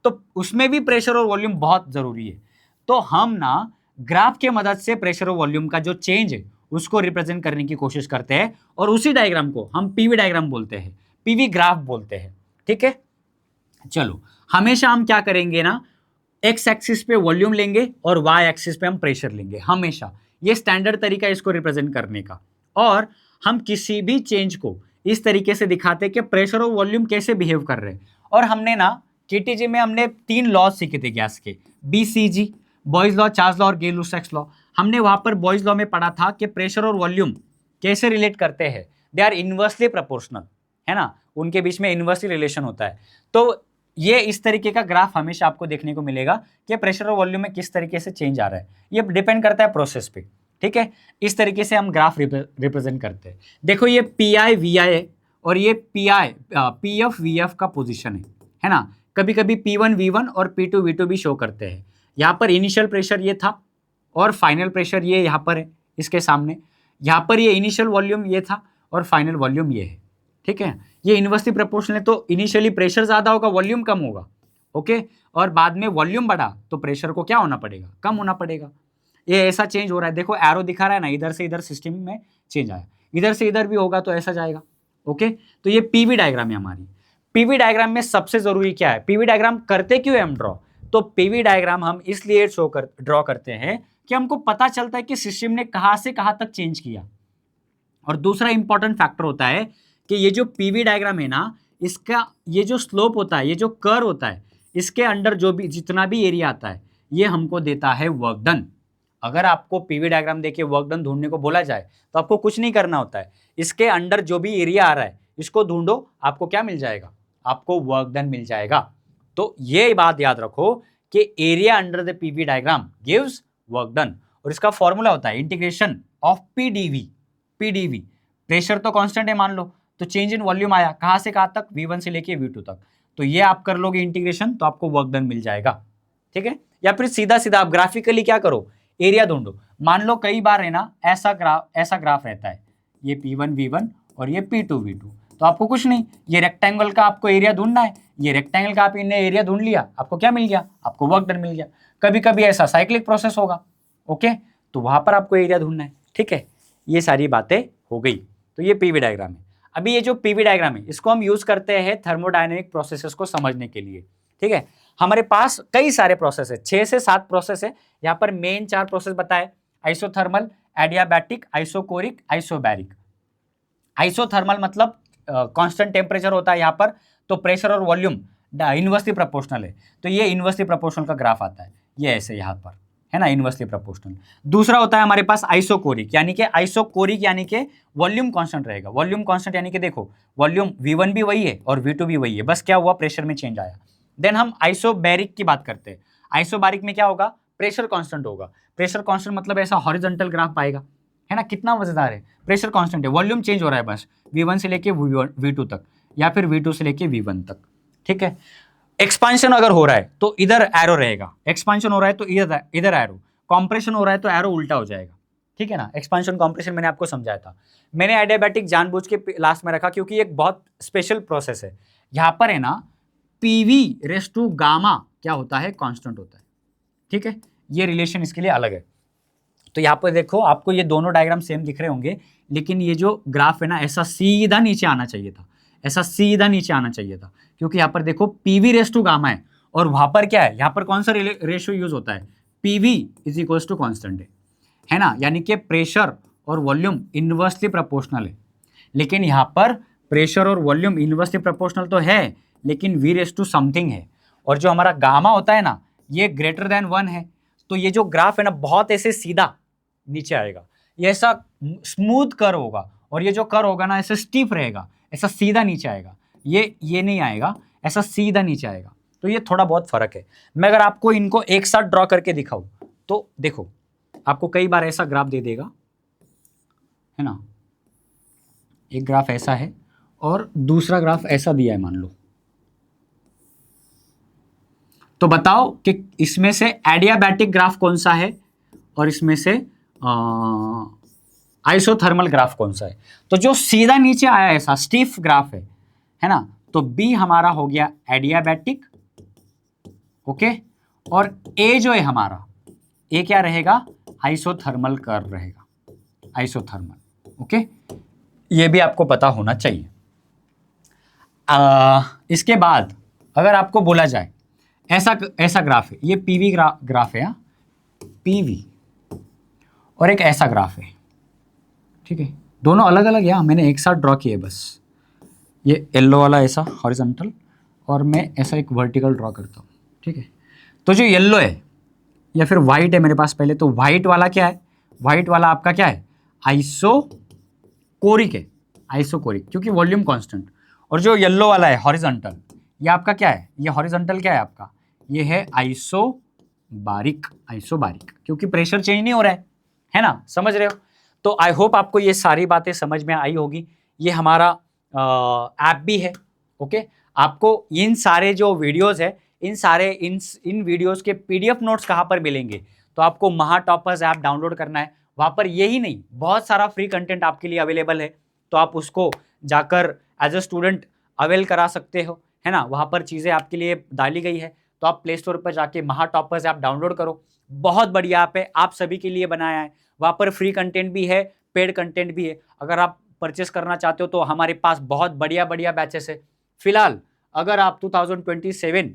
तो उसमें भी प्रेशर और वॉल्यूम बहुत जरूरी है। तो हम ना ग्राफ के मदद से प्रेशर और वॉल्यूम का जो चेंज है उसको रिप्रेजेंट करने की कोशिश करते हैं, और उसी डायग्राम को हम पीवी डायग्राम बोलते हैं, पीवी ग्राफ बोलते हैं। ठीक है, चलो हमेशा हम क्या करेंगे ना, एक्स एक्सिस पे वॉल्यूम लेंगे और वाई एक्सिस पे हम प्रेशर लेंगे, हमेशा। ये स्टैंडर्ड तरीका है इसको रिप्रेजेंट करने का। और हम किसी भी चेंज को इस तरीके से दिखाते हैं कि प्रेशर और वॉल्यूम कैसे बिहेव कर रहे हैं। और हमने ना केटीजी में हमने 3 लॉज सीखे थे गैस के, BCG, boys law, Charles law और गे-लुसाक्स लॉ। हमने वहां पर बॉयज लॉ में पढ़ा था कि प्रेशर और वॉल्यूम कैसे रिलेट करते हैं, दे आर इनवर्सली प्रोपोर्शनल, है ना, उनके बीच में इनवर्सली रिलेशन होता है। तो ये इस तरीके का ग्राफ हमेशा आपको देखने को मिलेगा कि प्रेशर और वॉल्यूम में किस तरीके से चेंज आ रहा है, ये डिपेंड करता है प्रोसेस पे। ठीक है, इस तरीके से हम ग्राफ रिप्रेजेंट करते हैं। देखो, ये PI VI है और ये PF VF का पोजीशन है ना। कभी कभी P1 V1 और P2 V2 भी शो करते हैं। यहाँ पर इनिशियल प्रेशर ये था और फाइनल प्रेशर ये यहाँ पर है इसके सामने। यहाँ पर ये इनिशियल वॉल्यूम ये था और फाइनल वॉल्यूम ये है। ठीक है, ये इनवर्सली प्रोपोर्शनल है, तो इनिशियली प्रेशर ज्यादा होगा, वॉल्यूम कम होगा। ओके, और बाद में वॉल्यूम बढ़ा तो प्रेशर को क्या होना पड़ेगा, कम होना पड़ेगा। ये ऐसा चेंज हो रहा है, देखो एरो दिखा रहा है ना, इधर से इधर सिस्टम में चेंज आया, इधर से इधर भी होगा तो ऐसा जाएगा। ओके, तो ये पीवी डायग्राम है हमारी। पीवी डायग्राम में सबसे जरूरी क्या है, पीवी डायग्राम करते क्यों हम ड्रॉ? तो पीवी डायग्राम हम इसलिए ड्रॉ करते हैं कि हमको पता चलता है कि सिस्टम ने कहां से कहां तक चेंज किया। और दूसरा इंपॉर्टेंट फैक्टर होता है कि ये जो पीवी डायग्राम है ना, इसका ये जो स्लोप होता है, ये जो कर्व होता है, इसके अंडर जो भी जितना भी एरिया आता है ये हमको देता है वर्क डन। अगर आपको पीवी डायग्राम देके वर्क डन ढूंढने को बोला जाए तो आपको कुछ नहीं करना होता है, इसके अंडर जो भी एरिया आ रहा है इसको ढूंढो, आपको क्या मिल जाएगा, आपको वर्क डन मिल जाएगा। तो ये बात याद रखो कि area under the PV diagram gives work done, और इसका फॉर्मूला होता है इंटीग्रेशन ऑफ पीडीवी। प्रेशर तो कांस्टेंट है मान लो, तो चेंज इन वॉल्यूम आया कहां से कहां तक, V1 से लेके V2 तक, तो ये आप कर लोगे इंटीग्रेशन तो आपको वर्क डन मिल जाएगा। ठीक है, या फिर सीधा सीधा आप ग्राफिकली क्या करो, एरिया ढूंढो। मान लो कई बार है ना ऐसा ग्राफ रहता है, ये P1 V1 और ये P2 V2, तो आपको कुछ नहीं, ये रेक्टेंगल का आपको एरिया ढूंढना है, ये रेक्टेंगल का आप इन्हें एरिया ढूंढ लिया, आपको क्या मिल गया, आपको वर्क डन मिल गया। कभी कभी ऐसा साइक्लिक प्रोसेस होगा, ओके, तो वहां पर आपको एरिया ढूंढना है। ठीक है, ये सारी बातें हो गई। तो ये पीवी डायग्राम है। अभी ये जो पीवी डायग्राम है इसको हम यूज करते हैं थर्मोडायनेमिक प्रोसेसेस को समझने के लिए। ठीक है, हमारे पास कई सारे प्रोसेस है, 6 से 7 प्रोसेस है। यहाँ पर मेन 4 प्रोसेस बताए, isothermal, adiabatic, isochoric, isobaric. Isothermal मतलब कांस्टेंट टेम्परेचर होता है यहाँ पर, तो प्रेशर और वॉल्यूम इनवर्सली प्रोपोर्शनल है, तो ये इनवर्सली प्रोपोर्शनल का ग्राफ आता है, ये ऐसे यहाँ पर है ना, इनवर्सली प्रोपोर्शनल। दूसरा होता है हमारे पास आइसोकोरिक, यानी कि वॉल्यूम कांस्टेंट रहेगा। वॉल्यूम कांस्टेंट यानी कि देखो वॉल्यूम V1 भी वही है और V2 भी वही है, बस क्या हुआ, प्रेशर में चेंज आया। देन हम आइसोबैरिक की बात करते हैं। आइसोबैरिक में क्या होगा, प्रेशर कांस्टेंट होगा। प्रेशर कांस्टेंट मतलब ऐसा हॉरिजॉन्टल ग्राफ आएगा, है ना, कितना मजेदार है, प्रेशर कांस्टेंट है, वॉल्यूम चेंज हो रहा है बस V1 से लेके V2 तक या फिर V2 से लेके V1 तक। ठीक है, एक्सपांशन अगर हो रहा है तो इधर एरो रहेगा, एक्सपांशन हो रहा है तो इधर एरो, कॉम्प्रेशन हो रहा है तो एरो उल्टा हो जाएगा। ठीक है ना, एक्सपांशन कॉम्प्रेशन मैंने आपको समझाया था। मैंने एडियाबैटिक जानबूझ के लास्ट में रखा क्योंकि एक बहुत स्पेशल प्रोसेस है। यहाँ पर है ना PV/γ क्या होता है, कांस्टेंट होता है। ठीक है, ये रिलेशन इसके लिए अलग है। तो यहाँ पर देखो आपको ये दोनों डायग्राम सेम दिख रहे होंगे, लेकिन ये जो ग्राफ है ना ऐसा सीधा नीचे आना चाहिए था, ऐसा सीधा नीचे आना चाहिए था, क्योंकि यहाँ पर देखो पीवी रेस टू गामा है और वहां पर क्या है, यहाँ पर कौन सा रेशियो यूज होता है, PV is equals to constant है ना, यानी कि प्रेशर और वॉल्यूम इनवर्सली प्रोपोर्शनल है। लेकिन यहाँ पर प्रेशर और वॉल्यूम इनवर्सली प्रोपोर्शनल तो है, लेकिन वी रेस टू समथिंग है, और जो हमारा गामा होता है ना ये ग्रेटर देन 1 है। तो ये जो ग्राफ है ना बहुत ऐसे सीधा नीचे आएगा, ये ऐसा स्मूथ कर्व होगा, और ये जो कर्व होगा ना ऐसे स्टीफ रहेगा, ऐसा सीधा नीचे आएगा, ये नहीं आएगा, ऐसा सीधा नीचे आएगा। तो ये थोड़ा बहुत फर्क है। मैं अगर आपको इनको एक साथ ड्रॉ करके दिखाऊं तो देखो आपको कई बार ऐसा ग्राफ दे देगा, है ना, एक ग्राफ ऐसा है और दूसरा ग्राफ ऐसा दिया है मान लो, तो बताओ कि इसमें से एडियाबैटिक ग्राफ कौन सा है और इसमें से आइसोथर्मल ग्राफ कौन सा है। तो जो सीधा नीचे आया ऐसा स्टीफ ग्राफ है ना, तो बी हमारा हो गया एडियाबैटिक, ओके, और ए जो है हमारा ए क्या रहेगा, आइसोथर्मल कर्व रहेगा, आइसोथर्मल, ओके। ये भी आपको पता होना चाहिए। इसके बाद अगर आपको बोला जाए ऐसा ग्राफ है, ये पीवी ग्राफ है, पीवी, और एक ऐसा ग्राफ है, ठीक है, दोनों अलग अलग है, मैंने एक साथ ड्रॉ किए बस, ये येलो वाला ऐसा हॉरिजॉन्टल और मैं ऐसा एक वर्टिकल ड्रॉ करता हूँ, ठीक है। तो जो येलो है या फिर वाइट है मेरे पास पहले, तो वाइट वाला क्या है, वाइट वाला आपका क्या है, आइसोकोरिक है, आइसोकोरिक क्योंकि वॉल्यूम कांस्टेंट। और जो येलो वाला है हॉरिजॉन्टल, ये आपका क्या है, ये हॉरिजॉन्टल क्या है आपका, ये है आइसोबारिक, आइसोबारिक क्योंकि प्रेशर चेंज नहीं हो रहा है ना, समझ रहे हो। तो आई होप आपको ये सारी बातें समझ में आई होगी। ये हमारा ऐप भी है, ओके। आपको इन सारे जो वीडियोस है, इन वीडियोस के पीडीएफ नोट्स कहाँ पर मिलेंगे, तो आपको महा टॉपर्स ऐप डाउनलोड करना है। वहाँ पर यही नहीं बहुत सारा फ्री कंटेंट आपके लिए अवेलेबल है, तो आप उसको जाकर एज अ स्टूडेंट अवेल करा सकते हो, है ना। वहाँ पर चीज़ें आपके लिए डाली गई है, तो आप प्ले स्टोर पर जाके महा टॉपर्स ऐप डाउनलोड करो। बहुत बढ़िया ऐप है, आप सभी के लिए बनाया है। वहाँ पर फ्री कंटेंट भी है, पेड कंटेंट भी है। अगर आप परचेस करना चाहते हो तो हमारे पास बहुत बढ़िया बढ़िया बैचेस है। फिलहाल अगर आप 2027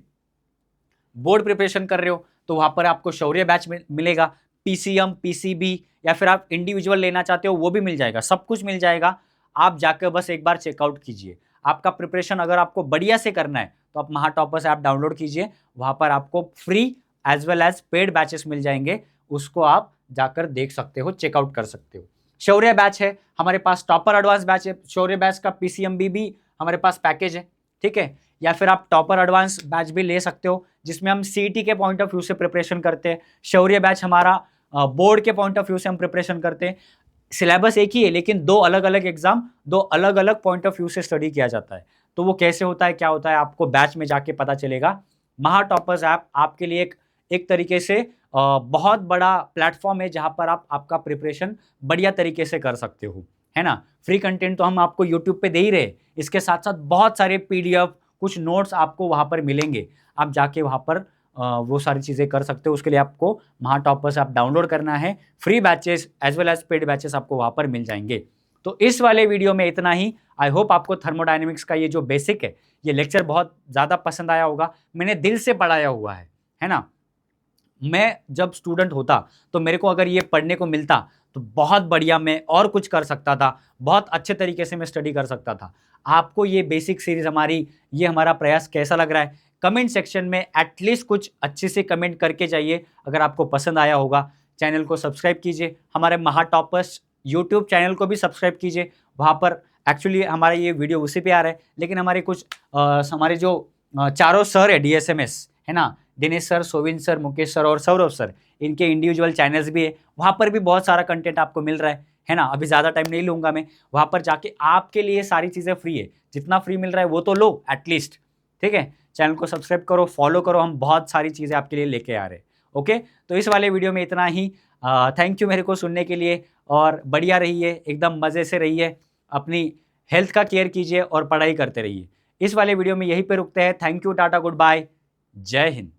बोर्ड प्रिपरेशन कर रहे हो तो वहाँ पर आपको शौर्य बैच मिलेगा, पीसीएम, पीसीबी, या फिर आप इंडिविजुअल लेना चाहते हो वो भी मिल जाएगा, सब कुछ मिल जाएगा। आप जाकर बस एक बार चेकआउट कीजिए। आपका प्रिपरेशन अगर आपको बढ़िया से करना है तो आप महा टॉपर्स ऐप डाउनलोड कीजिए, वहाँ पर आपको free as well as paid batches मिल जाएंगे, उसको आप जाकर देख सकते हो, चेकआउट कर सकते हो। शौर्य बैच है हमारे पास, टॉपर एडवांस बैच है, शौर्य बैच का पीसीएमबी भी हमारे पास पैकेज है, ठीक है। या फिर आप टॉपर एडवांस बैच भी ले सकते हो, जिसमें हम सीईटी के पॉइंट ऑफ व्यू से प्रिपरेशन करते हैं। शौर्य बैच हमारा बोर्ड के पॉइंट ऑफ व्यू से हम प्रिपरेशन करते हैं। सिलेबस एक ही है, लेकिन दो अलग अलग एग्जाम, दो अलग अलग पॉइंट ऑफ व्यू से स्टडी किया जाता है। तो वो कैसे होता है, क्या होता है, आपको बैच में जाके पता चलेगा। महा टॉपर्स ऐप आपके लिए एक तरीके से बहुत बड़ा प्लेटफॉर्म है, जहां पर आप आपका प्रिपरेशन बढ़िया तरीके से कर सकते हो, है ना। फ्री कंटेंट तो हम आपको यूट्यूब पे दे ही रहे, इसके साथ साथ बहुत सारे पीडीएफ, कुछ नोट्स आपको वहां पर मिलेंगे। आप जाके वहां पर वो सारी चीज़ें कर सकते हो। उसके लिए आपको महा टॉपर्स ऐप डाउनलोड करना है। Free batches as well as paid batches आपको वहां पर मिल जाएंगे। तो इस वाले वीडियो में इतना ही। आई होप आपको थर्मोडायनेमिक्स का ये जो बेसिक है, ये लेक्चर बहुत ज़्यादा पसंद आया होगा। मैंने दिल से पढ़ाया हुआ है ना। मैं जब स्टूडेंट होता तो मेरे को अगर ये पढ़ने को मिलता तो बहुत बढ़िया मैं और कुछ कर सकता था, बहुत अच्छे तरीके से मैं स्टडी कर सकता था। आपको ये बेसिक सीरीज हमारी, ये हमारा प्रयास कैसा लग रहा है, कमेंट सेक्शन में एटलीस्ट कुछ अच्छे से कमेंट करके जाइए। अगर आपको पसंद आया होगा, चैनल को सब्सक्राइब कीजिए, हमारे महा टॉपर्स यूट्यूब चैनल को भी सब्सक्राइब कीजिए। वहाँ पर एक्चुअली हमारा ये वीडियो उसी पे आ रहा है, लेकिन हमारे कुछ हमारे जो चारों सर है डीएसएमएस, है ना, Dinesh sir, Sovin sir, Mukesh sir और सौरभ सर, इनके इंडिविजुअल चैनल्स भी है। वहाँ पर भी बहुत सारा कंटेंट आपको मिल रहा है ना। अभी ज़्यादा टाइम नहीं लूँगा मैं, वहाँ पर जाके आपके लिए सारी चीज़ें फ्री है। जितना फ्री मिल रहा है वो तो लो एटलीस्ट, ठीक है। चैनल को सब्सक्राइब करो, फॉलो करो, हम बहुत सारी चीज़ें आपके लिए लेके आ रहे हैं। ओके, तो इस वाले वीडियो में इतना ही। थैंक यू मेरे को सुनने के लिए, और बढ़िया रहिए, एकदम मज़े से रहिए, अपनी हेल्थ का केयर कीजिए और पढ़ाई करते रहिए। इस वाले वीडियो में यहीं पे रुकते हैं। Thank you, tata, good bye, Jai Hind.